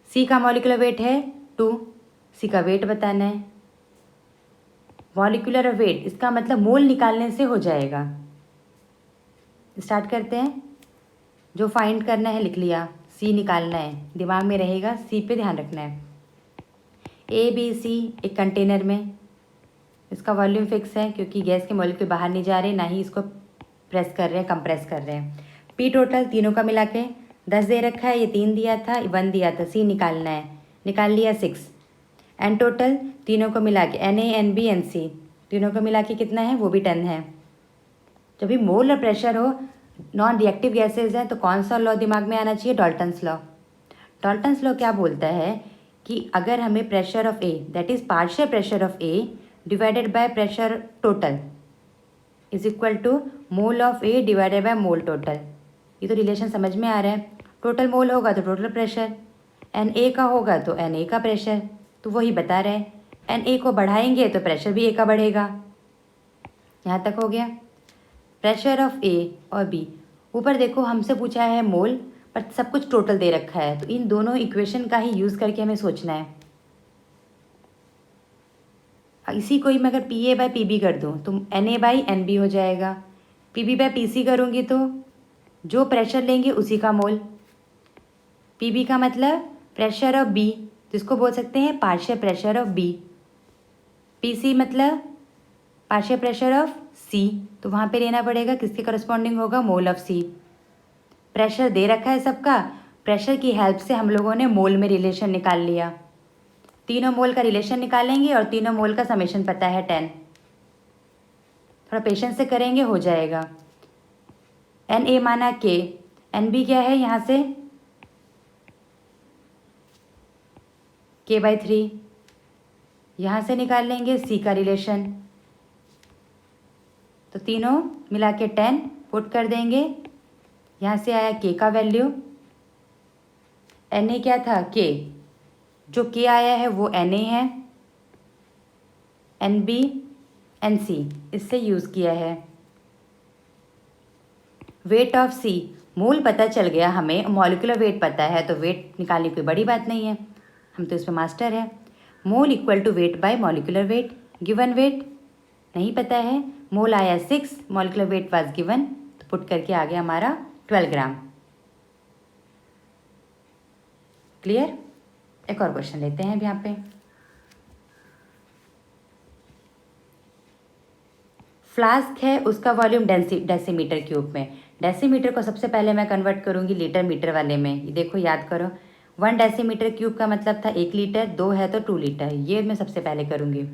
सी का मॉलिक्यूलर वेट है 2, सी का वेट बताना है। मॉलिक्यूलर वेट इसका मतलब मोल निकालने से हो जाएगा। स्टार्ट करते हैं। जो फाइंड करना है लिख लिया, सी निकालना है, दिमाग में रहेगा, सी पे ध्यान रखना है। ए बी सी एक कंटेनर में, इसका वॉल्यूम फिक्स है क्योंकि गैस के मॉलिक्यूल बाहर नहीं जा रहे, ना ही इसको प्रेस कर रहे हैं, कंप्रेस कर रहे हैं। पी टोटल तीनों का मिला के 10 दे रखा है, ये 3 दिया था, 1 दिया था, सी निकालना है, निकाल लिया 6। एन टोटल तीनों को मिला के N A N B N C तीनों को मिला के कितना है, वो भी 10 है। जब भी मोल और प्रेशर हो, नॉन रिएक्टिव गैसेज हैं, तो कौन सा लॉ दिमाग में आना चाहिए, डाल्टन्स लॉ। डाल्टन्स लॉ क्या बोलता है कि अगर हमें pressure of A that is partial pressure of A divided by pressure total is equal to mole of A divided by mole total. ये तो रिलेशन समझ में आ रहा है। टोटल मोल होगा तो टोटल प्रेशर, एन ए का होगा तो एन ए का प्रेशर, तो वही बता रहे हैं। एन ए को बढ़ाएंगे तो प्रेशर भी ए का बढ़ेगा। यहाँ तक हो गया। प्रेशर ऑफ ए और बी, ऊपर देखो हमसे पूछा है मोल, पर सब कुछ टोटल दे रखा है, तो इन दोनों इक्वेशन का ही यूज़ करके हमें सोचना है। इसी को ही मैं अगर P A by P B कर दूँ तो N A by N B हो जाएगा। P B by P C करूँगी तो जो प्रेशर लेंगे उसी का मोल। पी बी का मतलब प्रेशर ऑफ बी, जिसको बोल सकते हैं partial pressure of B. P C मतलब पार्शियल प्रेशर ऑफ सी, तो वहाँ पे लेना पड़ेगा किसके करस्पॉन्डिंग होगा, मोल ऑफ सी। प्रेशर दे रखा है सबका, प्रेशर की हेल्प से हम लोगों ने मोल में रिलेशन निकाल लिया। तीनों मोल का रिलेशन निकालेंगे और तीनों मोल का समेशन पता है 10। थोड़ा पेशेंस से करेंगे, हो जाएगा। एन ए माना के, एन बी क्या है यहाँ से के बाई 3, यहाँ से निकाल लेंगे सी का रिलेशन, तो तीनों मिला के 10 पुट कर देंगे। यहाँ से आया के का वैल्यू, एन ए क्या था के, जो के आया है वो एन ए है, एन बी एन सी इससे यूज़ किया है। वेट ऑफ सी, मोल पता चल गया हमें, मॉलिक्यूलर वेट पता है, तो वेट निकालने की कोई बड़ी बात नहीं है, हम तो इसमें मास्टर है। Mole equal to weight by molecular weight, given weight नहीं पता है, मोल आया 6, मॉलिक्यूलर वेट वाज गिवन, तो पुट करके आ गया हमारा 12 ग्राम। क्लियर। एक और क्वेश्चन लेते हैं अब यहाँ पे। फ्लास्क है, उसका वॉल्यूम डेसीमीटर क्यूब में। डेसीमीटर को सबसे पहले मैं कन्वर्ट करूँगी लीटर मीटर वाले में। ये देखो याद करो, 1 डेसीमीटर क्यूब का मतलब था 1 लीटर, 2 है तो 2 लीटर, ये मैं सबसे पहले करूँगी।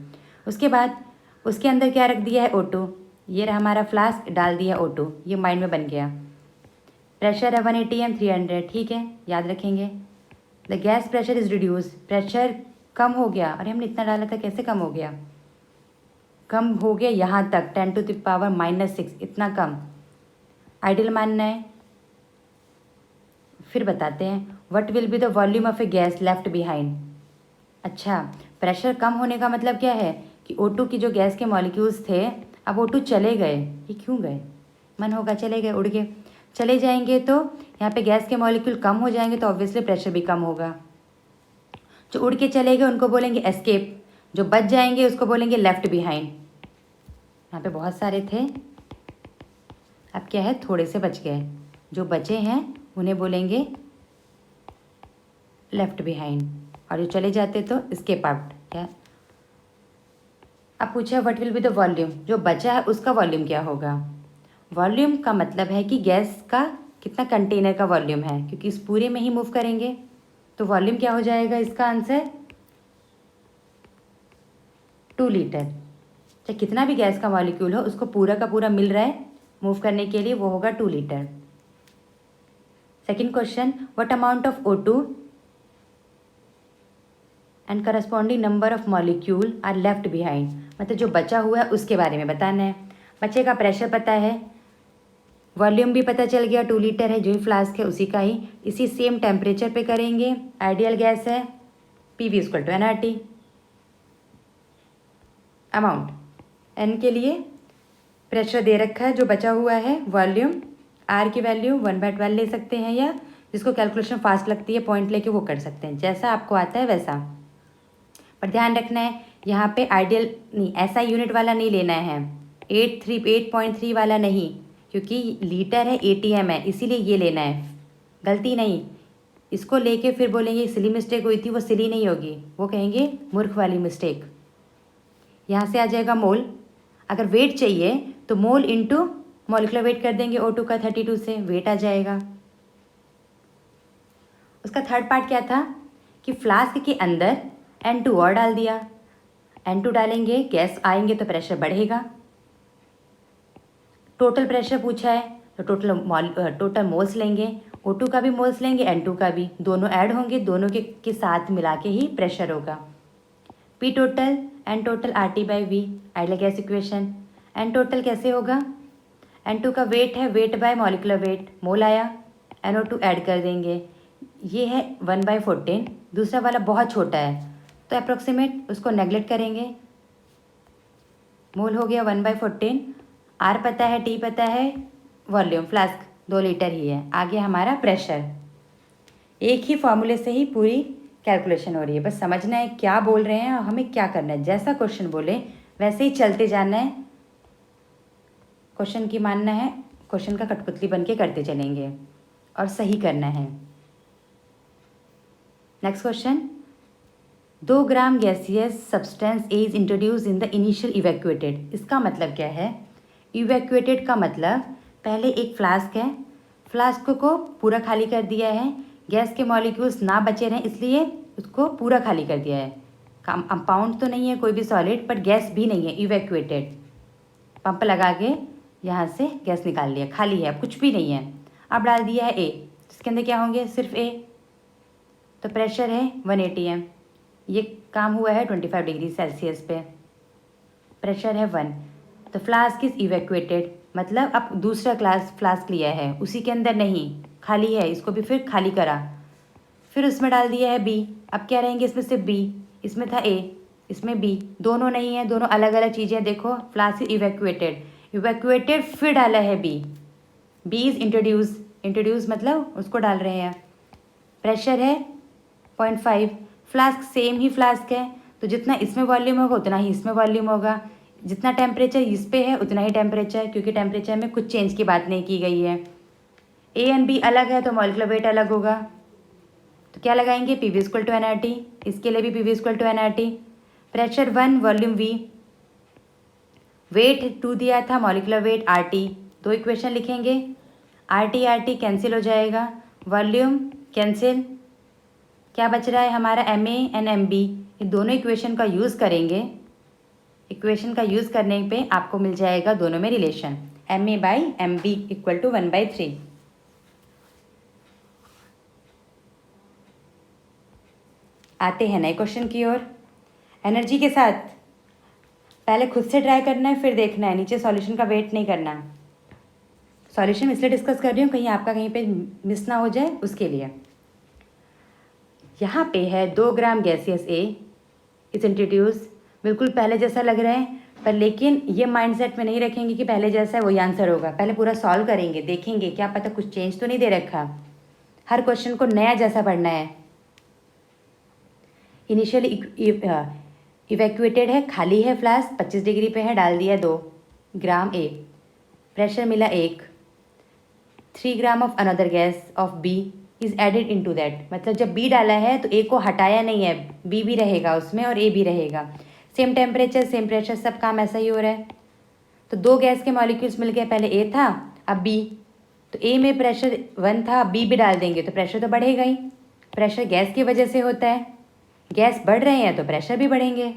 उसके बाद उसके अंदर क्या रख दिया है, O2, ये रहा हमारा फ्लास्क, डाल दिया O2, ये माइंड में बन गया। प्रेशर है 1 atm 300, ठीक है, याद रखेंगे। The gas pressure is reduce, pressure कम हो गया, अरे हमने इतना डाला था, कैसे कम हो गया, कम हो गया यहाँ तक 10 to the power -6, इतना कम। आइडियल मानना है। फिर बताते हैं, what will be the volume of a gas left behind. अच्छा, प्रेशर कम होने का मतलब क्या है कि O2 की जो गैस के मॉलिक्यूल्स थे, अब O2 चले गए। ये क्यों गए, मन होगा चले गए, उड़ गए। चले जाएंगे तो यहाँ पे गैस के मॉलिक्यूल कम हो जाएंगे, तो ऑब्वियसली प्रेशर भी कम होगा। जो उड़ के चले गए उनको बोलेंगे एस्केप, जो बच जाएंगे उसको बोलेंगे लेफ्ट बिहाइंड। यहाँ पे बहुत सारे थे, अब क्या है, थोड़े से बच गए, जो बचे हैं उन्हें बोलेंगे लेफ्ट बिहाइंड, और जो चले जाते तो एस्केप आउट। क्या अब पूछा what will be the volume, जो बचा है उसका वॉल्यूम क्या होगा। वॉल्यूम का मतलब है कि गैस का कितना कंटेनर का वॉल्यूम है, क्योंकि इस पूरे में ही मूव करेंगे, तो वॉल्यूम क्या हो जाएगा इसका आंसर 2 लीटर। चाहे कितना भी गैस का मॉलिक्यूल हो, उसको पूरा का पूरा मिल रहा है मूव करने के लिए, वो होगा 2 litre. Second question, what amount of O2 and corresponding number of molecule are left behind, मतलब जो बचा हुआ है उसके बारे में बताना है। बच्चे का प्रेशर पता है, वॉल्यूम भी पता चल गया, 2 लीटर है जो ही फ्लास्क है उसी का ही, इसी सेम टेम्परेचर पे करेंगे। आइडियल गैस है, PV equal to nRT। Amount n के लिए प्रेशर दे रखा है, जो बचा हुआ है वॉल्यूम, R की वैल्यू 1/12 ले सकते हैं, या जिसको कैलकुलेशन फास्ट लगती है पॉइंट लेके वो कर सकते हैं, जैसा आपको आता है वैसा। पर ध्यान रखना है यहाँ पे आइडियल नहीं, ऐसा यूनिट वाला नहीं लेना है, 8.3 वाला नहीं, क्योंकि लीटर है ATM है, इसीलिए ये लेना है। गलती नहीं, इसको लेके फिर बोलेंगे सिली मिस्टेक हुई थी, वो सिली नहीं होगी, वो कहेंगे मूर्ख वाली मिस्टेक। यहाँ से आ जाएगा मोल। अगर वेट चाहिए तो मोल इंटू मॉलिक्यूलर वेट कर देंगे, O2 का 32 से वेट आ जाएगा। उसका थर्ड पार्ट क्या था कि फ्लास्क के अंदर N2 और डाल दिया, N2 डालेंगे गैस आएंगे तो प्रेशर बढ़ेगा। टोटल प्रेशर पूछा है तो टोटल मोल्स लेंगे, O2 का भी मोल्स लेंगे, N2 का भी, दोनों ऐड होंगे, दोनों के साथ मिला के ही प्रेशर होगा। P total N total RT/V, ideal gas equation. N total कैसे होगा, N2 का वेट है, वेट बाय मॉलिकुलर वेट, मोल आया, NO2 ऐड कर देंगे, ये है 1/14, दूसरा वाला बहुत छोटा है तो अप्रोक्सीमेट उसको नेगलेक्ट करेंगे। मोल हो गया 1/14, R पता है, T पता है, वॉल्यूम फ्लास्क 2 लीटर ही है, आगे हमारा प्रेशर। एक ही फॉर्मूले से ही पूरी कैलकुलेशन हो रही है, बस समझना है क्या बोल रहे हैं और हमें क्या करना है, जैसा क्वेश्चन बोले वैसे ही चलते जाना है, क्वेश्चन की मानना है, क्वेश्चन का कठपुतली बन के करते चलेंगे और सही करना है। Next question, 2 gram gaseous substance is introduce in the initial evacuated, इसका मतलब क्या है, इवैक्यूएटेड का मतलब पहले एक फ्लास्क है, फ्लास्क को पूरा खाली कर दिया है, गैस के मॉलिक्यूल्स ना बचे रहें इसलिए उसको पूरा खाली कर दिया है, कंपाउंड तो नहीं है कोई भी सॉलिड, पर गैस भी नहीं है, इवैक्यूएटेड, पंप लगा के यहाँ से गैस निकाल लिया, खाली है, अब कुछ भी नहीं है। अब डाल दिया है A, इसके अंदर क्या होंगे, सिर्फ A, तो प्रेशर है 1 ATM, ये काम हुआ है 25 डिग्री सेल्सियस पे, प्रेशर है 1, तो फ्लास्क इज इवैक्यूएटेड, मतलब अब दूसरा क्लास फ्लास्क लिया है, उसी के अंदर नहीं, खाली है, इसको भी फिर खाली करा, फिर उसमें डाल दिया है B, अब क्या रहेंगे इसमें सिर्फ B, इसमें था A, इसमें B, दोनों नहीं है, दोनों अलग अलग चीज़ें, देखो फ्लास्क इज इवैक्यूएटेड फिर डाला है B इज इंट्रोड्यूस मतलब उसको डाल रहे हैं, प्रेशर है 0.5, फ्लास्क सेम ही फ्लास्क है तो जितना इसमें वॉल्यूम होगा उतना ही इसमें वॉल्यूम होगा, जितना टेम्परेचर इस पे है उतना ही टेम्परेचर, क्योंकि टेम्परेचर में कुछ चेंज की बात नहीं की गई है। A एंड B अलग है तो मॉलिक्यूलर वेट अलग होगा, तो क्या लगाएंगे, PV इक्वल टू nRT, इसके लिए भी PV equal to nRT, pressure 1, volume V, weight 2 दिया था, मॉलिक्यूलर वेट RT, 2 इक्वेशन लिखेंगे, RT कैंसिल हो जाएगा, वॉल्यूम कैंसिल, क्या बच रहा है हमारा MA एंड MB, ये दोनों इक्वेशन का यूज़ करेंगे, इक्वेशन का यूज़ करने पे आपको मिल जाएगा दोनों में रिलेशन, MA/MB इक्वल टू 1/3। आते हैं नए क्वेश्चन की ओर, एनर्जी के साथ पहले खुद से ट्राई करना है, फिर देखना है, नीचे सॉल्यूशन का वेट नहीं करना। सॉल्यूशन इसलिए डिस्कस कर रही हूँ कहीं आपका कहीं पे मिस ना हो जाए उसके लिए। यहाँ पे है 2 ग्राम गैसियस A इज इंट्रोड्यूस, बिल्कुल पहले जैसा लग रहा है, पर लेकिन ये माइंडसेट में नहीं रखेंगे कि पहले जैसा है वही आंसर होगा, पहले पूरा सॉल्व करेंगे, देखेंगे क्या पता कुछ चेंज तो नहीं दे रखा, हर क्वेश्चन को नया जैसा पढ़ना है। इनिशियली इवैक्यूएटेड है, खाली है फ्लास्क, 25 डिग्री पे है, डाल दिया 2 ग्राम A, प्रेशर मिला 1, 3 gram of another gas of B is added into that, मतलब जब B डाला है तो A को हटाया नहीं है, B भी रहेगा उसमें और A भी रहेगा, सेम टेम्परेचर सेम प्रेशर, सब काम ऐसा ही हो रहा है। तो 2 गैस के मॉलिक्यूल्स मिल गए, पहले A था अब B, तो A में प्रेशर 1 था, B भी डाल देंगे तो प्रेशर तो बढ़ेगा ही, प्रेशर गैस की वजह से होता है, गैस बढ़ रहे हैं तो प्रेशर भी बढ़ेंगे।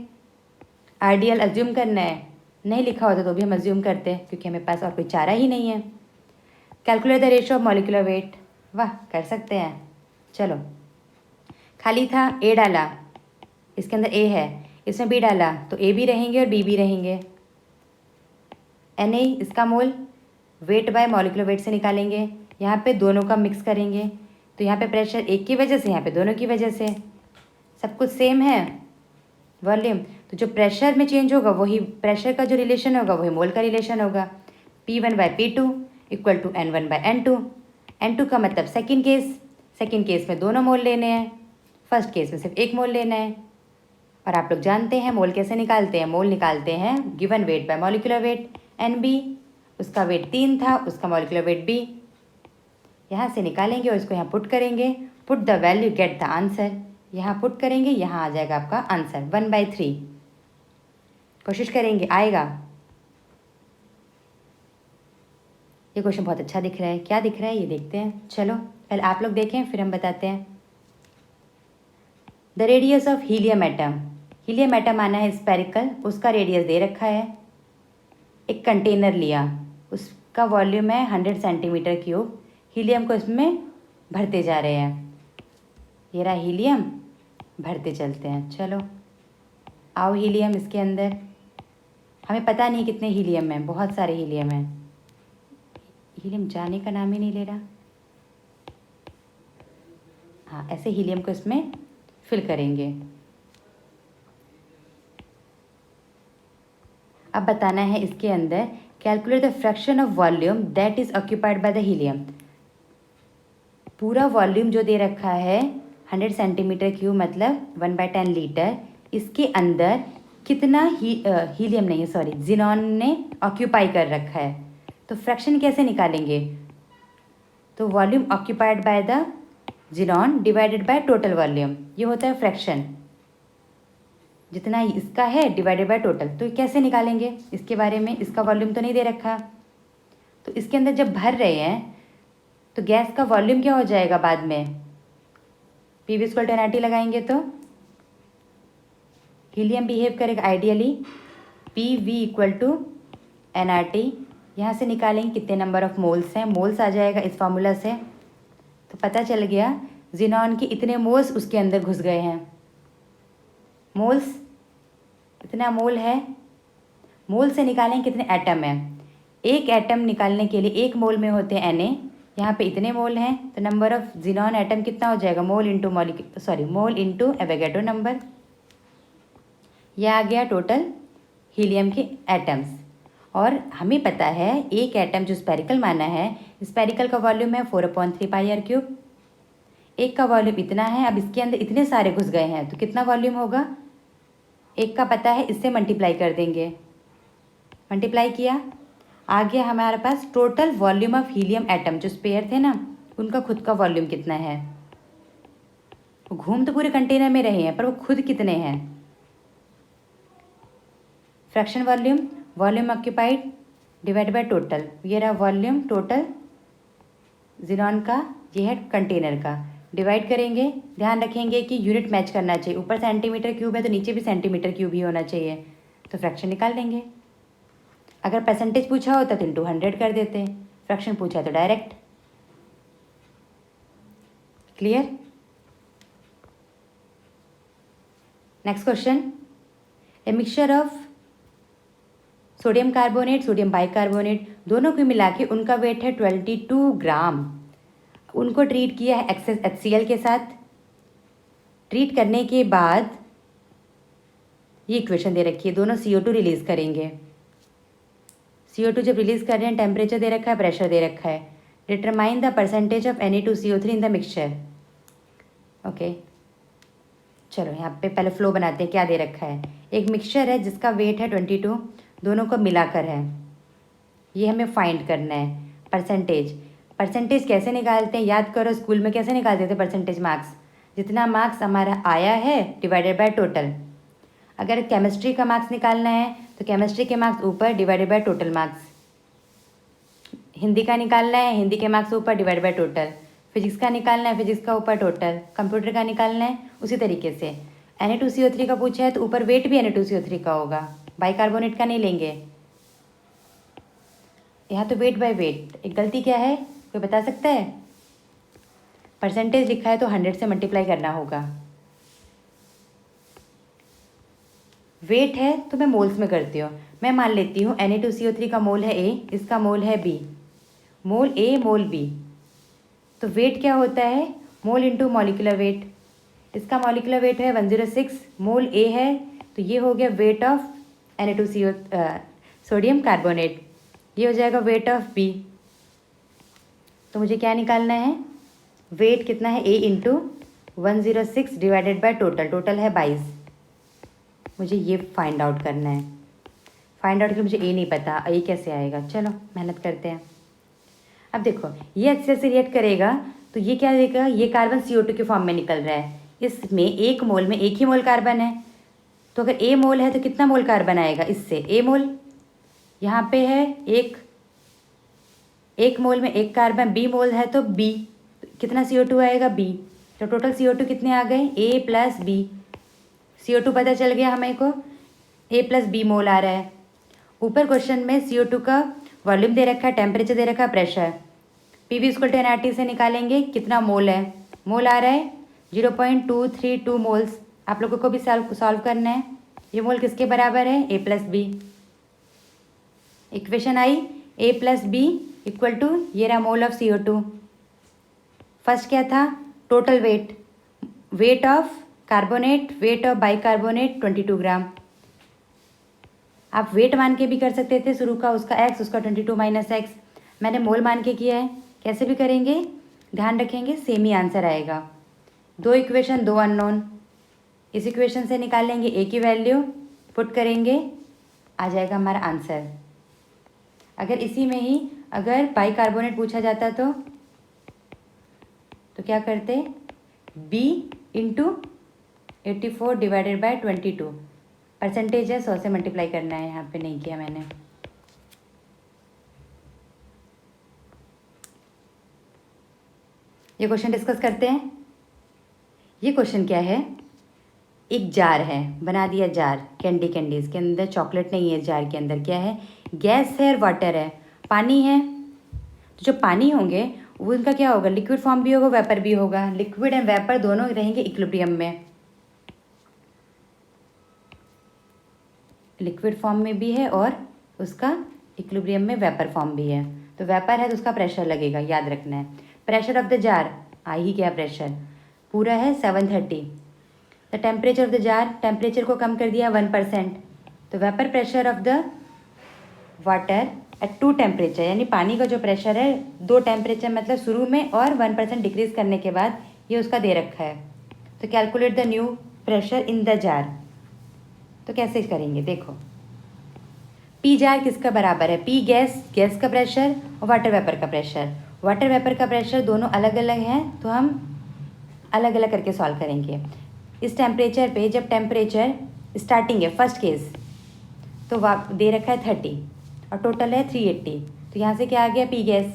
आइडियल अज्यूम करना है, नहीं लिखा होता तो भी हम अज्यूम करते हैं क्योंकि हमें पास और कोई चारा ही नहीं है। Calculate the ratio of molecular weight, वाह कर सकते हैं, चलो खाली था A डाला, इसके अंदर ए है, इसमें बी डाला तो ए भी रहेंगे और बी भी रहेंगे। Na इसका मोल वेट बाय मॉलिक्यूलर वेट से निकालेंगे। यहाँ पे दोनों का मिक्स करेंगे तो यहाँ पे प्रेशर एक की वजह से, यहाँ पे दोनों की वजह से, सब कुछ सेम है वॉल्यूम, तो जो प्रेशर में चेंज होगा वही प्रेशर का जो रिलेशन होगा वही मोल का रिलेशन होगा। P1/P2 equal to N1/N2। N2 का मतलब सेकेंड केस में दोनों मोल लेने हैं, फर्स्ट केस में सिर्फ एक मोल लेना है। और आप लोग जानते हैं मोल कैसे निकालते हैं, मोल निकालते हैं given weight by molecular wait. NB उसका वेट 3 था, उसका मॉलिक्यूलर वेट B, यहाँ से निकालेंगे और इसको यहाँ पुट करेंगे। Put the value get the answer, यहाँ पुट करेंगे, यहाँ आ जाएगा आपका आंसर 1/3। कोशिश करेंगे आएगा। ये क्वेश्चन बहुत अच्छा दिख रहा है, क्या दिख रहा है ये देखते हैं। चलो पहले आप लोग देखें फिर हम बताते हैं। The radius of helium atom, helium atom आना है स्पेरिकल, उसका रेडियस दे रखा है। एक कंटेनर लिया, उसका वॉल्यूम है 100 सेंटीमीटर क्यूब। हीलियम को इसमें भरते जा रहे हैं, ये रहा हीलियम, भरते चलते हैं। चलो आओ हीलियम इसके अंदर, हमें पता नहीं कितने हीलियम हैं, बहुत सारे हीलियम हैं। हीलियम जाने का नाम ही नहीं ले रहा। हाँ ऐसे हीलियम को इसमें फिल करेंगे। अब बताना है इसके अंदर calculate the fraction of volume that is occupied by the helium. पूरा वॉल्यूम जो दे रखा है 100 सेंटीमीटर क्यूब मतलब 1/10 लीटर, इसके अंदर कितना हीलियम नहीं है सॉरी जिनॉन ने ऑक्यूपाई कर रखा है। तो फ्रैक्शन कैसे निकालेंगे, तो volume occupied by the xenon divided by total volume, ये होता है फ्रैक्शन। जितना इसका है डिवाइडेड बाय टोटल, तो कैसे निकालेंगे इसके बारे में, इसका वॉल्यूम तो नहीं दे रखा। तो इसके अंदर जब भर रहे हैं तो गैस का वॉल्यूम क्या हो जाएगा बाद में, PV = NRT लगाएंगे तो हीलियम बिहेव करेगा आइडियली PV = NRT। यहाँ से निकालेंगे कितने नंबर ऑफ मोल्स हैं, मोल्स आ जाएगा इस फार्मूला से। तो पता चल गया जिनॉन के इतने मोल्स उसके अंदर घुस गए हैं। मोल्स इतना मोल है, मोल से निकालेंगे कितने एटम हैं। एक एटम निकालने के लिए एक मोल में होते हैं Na, यहाँ पे इतने मोल हैं तो नंबर ऑफ जिनॉन एटम कितना हो जाएगा, मोल इंटू एवोगैड्रो नंबर। यह आ गया टोटल हीलियम के एटम्स। और हमें पता है एक एटम जो स्पेरिकल माना है, स्पेरिकल का वॉल्यूम है 4/3 πr³। एक का वॉल्यूम इतना है, अब इसके अंदर इतने सारे घुस गए हैं तो कितना वॉल्यूम होगा, एक का पता है, इससे मल्टीप्लाई कर देंगे। मल्टीप्लाई किया, आ गया हमारे पास total volume of helium atom. जो स्पेयर थे ना उनका खुद का वॉल्यूम कितना है, वो घूम तो पूरे कंटेनर में रहे हैं पर वो खुद कितने हैं। Fraction volume occupied divide by total, ये रहा वॉल्यूम टोटल जिनॉन का, ये है कंटेनर का। डिवाइड करेंगे, ध्यान रखेंगे कि यूनिट मैच करना चाहिए, ऊपर सेंटीमीटर क्यूब है तो नीचे भी सेंटीमीटर क्यूब ही होना चाहिए। तो फ्रैक्शन निकाल लेंगे। अगर परसेंटेज पूछा होता तो इंटू 100 कर देते, फ्रैक्शन पूछा तो direct. Clear. Next question, a mixture of sodium carbonate sodium bicarbonate दोनों को मिला के उनका वेट है 22 ग्राम। उनको ट्रीट किया है एक्सेस HCl के साथ। ट्रीट करने के बाद ये इक्वेशन दे रखी है, दोनों CO2 रिलीज़ करेंगे। CO2 जब रिलीज़ कर रहे हैं टेम्परेचर दे रखा है, प्रेशर दे रखा है। Determine the percentage of Na2CO3 in the mixture. Okay चलो यहाँ पे पहले फ्लो बनाते हैं। क्या दे रखा है, एक मिक्सचर है जिसका वेट है 22, दोनों को मिलाकर है, ये हमें फाइंड करना है। परसेंटेज कैसे निकालते हैं, याद करो स्कूल में कैसे निकालते थे परसेंटेज मार्क्स, जितना मार्क्स हमारा आया है डिवाइडेड बाय टोटल। अगर केमिस्ट्री का मार्क्स निकालना है तो केमिस्ट्री के मार्क्स ऊपर divided by total marks. Hindi का निकालना है, हिंदी के मार्क्स ऊपर डिवाइड बाय टोटल। फिजिक्स का निकालना है, फिजिक्स का ऊपर टोटल। कंप्यूटर का निकालना है उसी तरीके से। Na2CO3 का पूछा है तो ऊपर वेट भी Na2CO3 का होगा, बाइकार्बोनेट का नहीं लेंगे। यहाँ तो वेट बाय वेट। एक गलती क्या है, कोई बता सकता है? परसेंटेज लिखा है तो 100 से मल्टीप्लाई करना होगा। वेट है तो मैं मोल्स में करती हूँ। मैं मान लेती हूँ Na2CO3 का मोल है A, इसका मोल है B, mole A mole B। तो वेट क्या होता है, मोल इंटू मॉलिकुलर वेट। इसका मॉलिकुलर वेट है 106, मोल A है, तो ये हो गया weight of Na2CO sodium carbonate. ये हो जाएगा वेट ऑफ B। तो मुझे क्या निकालना है, वेट कितना है A into 106 divided by total, total है 22। मुझे ये फाइंड आउट करना है। फाइंड आउट के मुझे A नहीं पता, A कैसे आएगा, चलो मेहनत करते हैं। अब देखो ये अच्छे से रिएक्ट करेगा तो ये क्या देगा, ये कार्बन CO2 के फॉर्म में निकल रहा है। इसमें एक मोल में एक ही मोल कार्बन है, तो अगर A मोल है तो कितना मोल कार्बन आएगा, इससे A मोल। यहाँ पे है एक मोल में एक कार्बन, B मोल है तो B, कितना CO2 आएगा B। तो टोटल CO2 कितने आ गए, A प्लस B। CO2 पता चल गया हमें को, A प्लस B मोल आ रहा है। ऊपर क्वेश्चन में CO2 का वॉल्यूम दे रखा है, टेम्परेचर दे रखा है, pressure. PV equal to nRT से निकालेंगे कितना मोल है, मोल आ रहा है 0.232 मोल्स। आप लोगों को भी सॉल्व करना है। ये मोल किसके बराबर है, A प्लस बी। इक्वेशन आई A plus B equal to ये रहा मोल ऑफ CO2। फर्स्ट क्या था, total weight, weight of carbonate, weight of bicarbonate 22 gram. आप वेट मान के भी कर सकते थे, शुरू का उसका x, उसका 22 माइनस एक्स। मैंने मोल मान के किया है, कैसे भी करेंगे ध्यान रखेंगे सेम ही आंसर आएगा। दो इक्वेशन दो अननोन, इस इक्वेशन से निकालेंगे A की वैल्यू, पुट करेंगे, आ जाएगा हमारा आंसर। अगर इसी में ही अगर बाइकार्बोनेट पूछा जाता तो क्या करते, B into 84 divided by 22, percentage है 100 से मल्टीप्लाई करना है, यहाँ पे नहीं किया मैंने। ये क्वेश्चन डिस्कस करते हैं। ये क्वेश्चन क्या है, एक जार है, बना दिया जार, कैंडी इसके अंदर चॉकलेट नहीं है, जार के अंदर क्या है, गैस है और वाटर है, पानी है। तो जो पानी होंगे वो इनका क्या होगा, लिक्विड फॉर्म भी होगा, वेपर भी होगा। लिक्विड एंड वेपर दोनों रहेंगे इक्विलिब्रियम में, लिक्विड फॉर्म में भी है और उसका इक्विलिब्रियम में वेपर फॉर्म भी है। तो वेपर है तो उसका प्रेशर लगेगा, याद रखना है। प्रेशर ऑफ द जार, आ ही गया प्रेशर, पूरा है 730। The temperature of the jar, temperature को कम कर दिया 1%। तो vapour pressure of the water at 2 temperature, यानी पानी का जो प्रेशर है 2 टेम्परेचर मतलब शुरू में और 1% डिक्रीज करने के बाद, ये उसका दे रखा है। तो calculate the new pressure in the jar. तो कैसे करेंगे, देखो पी जार किसका बराबर है, पी गैस, गैस का प्रेशर और वाटर वेपर का प्रेशर। वाटर वेपर का प्रेशर दोनों अलग अलग हैं, तो हम अलग अलग करके सॉल्व करेंगे। इस टेम्परेचर पे जब टेम्परेचर स्टार्टिंग है फर्स्ट केस, तो दे रखा है 30 और टोटल है 380, तो यहाँ से क्या आ गया, पी गैस।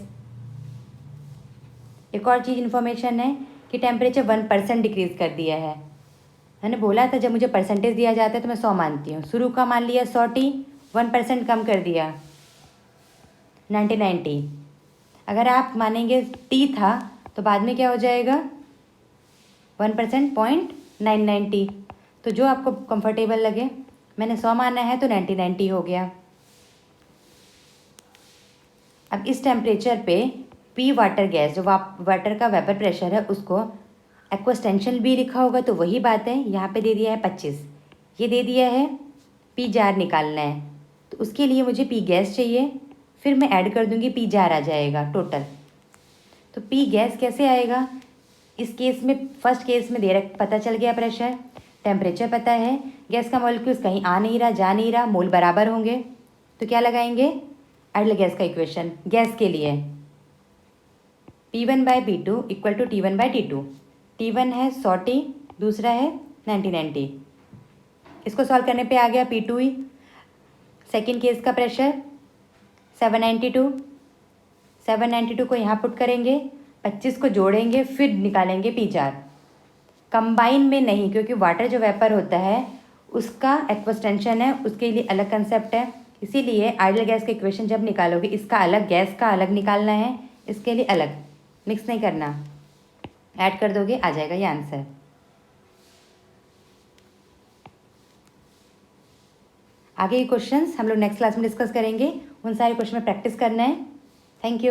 एक और चीज़ इन्फॉर्मेशन है कि टेम्परेचर 1% डिक्रीज़ कर दिया है। मैंने बोला था जब मुझे परसेंटेज दिया जाता है तो मैं 100 मानती हूँ। शुरू का मान लिया 100T, 1% कम कर दिया 99T। अगर आप मानेंगे T था तो बाद में क्या हो जाएगा, 1% 0.99T। तो जो आपको कंफर्टेबल लगे, मैंने 100 माना है तो 99T हो गया। अब इस टेम्परेचर पे पी वाटर गैस, जो वाटर का वेपर प्रेशर है, उसको एक्वस टेंशन भी लिखा होगा तो वही बात है। यहाँ पे दे दिया है 25, ये दे दिया है पी जार निकालना है, तो उसके लिए मुझे पी गैस चाहिए, फिर मैं ऐड कर दूँगी पी जार आ जाएगा टोटल। तो पी गैस कैसे आएगा, इस केस में फर्स्ट केस में पता चल गया प्रेशर, टेम्परेचर पता है, गैस का मॉलिक्यूल्स कहीं आ नहीं रहा, जा नहीं रहा, मोल बराबर होंगे, तो क्या लगाएंगे, आइडियल गैस का इक्वेशन गैस के लिए P1/P2 equal to T1/T2। T1 है 100T, दूसरा है 99T। इसको सॉल्व करने पे आ गया P2 ही। सेकेंड केस का प्रेशर 792, 792 को यहाँ पुट करेंगे, 25 को जोड़ेंगे, फिर निकालेंगे पी जार। कंबाइन में नहीं, क्योंकि वाटर जो वेपर होता है उसका एक्वस टेंशन है, उसके लिए अलग कंसेप्ट है। इसीलिए आइडियल गैस का इक्वेशन जब निकालोगे, इसका अलग, गैस का अलग निकालना है, इसके लिए अलग, मिक्स नहीं करना, ऐड कर दोगे आ जाएगा ये आंसर। आगे के क्वेश्चंस हम लोग नेक्स्ट क्लास में डिस्कस करेंगे। उन सारे क्वेश्चन में प्रैक्टिस करना है। Thank you.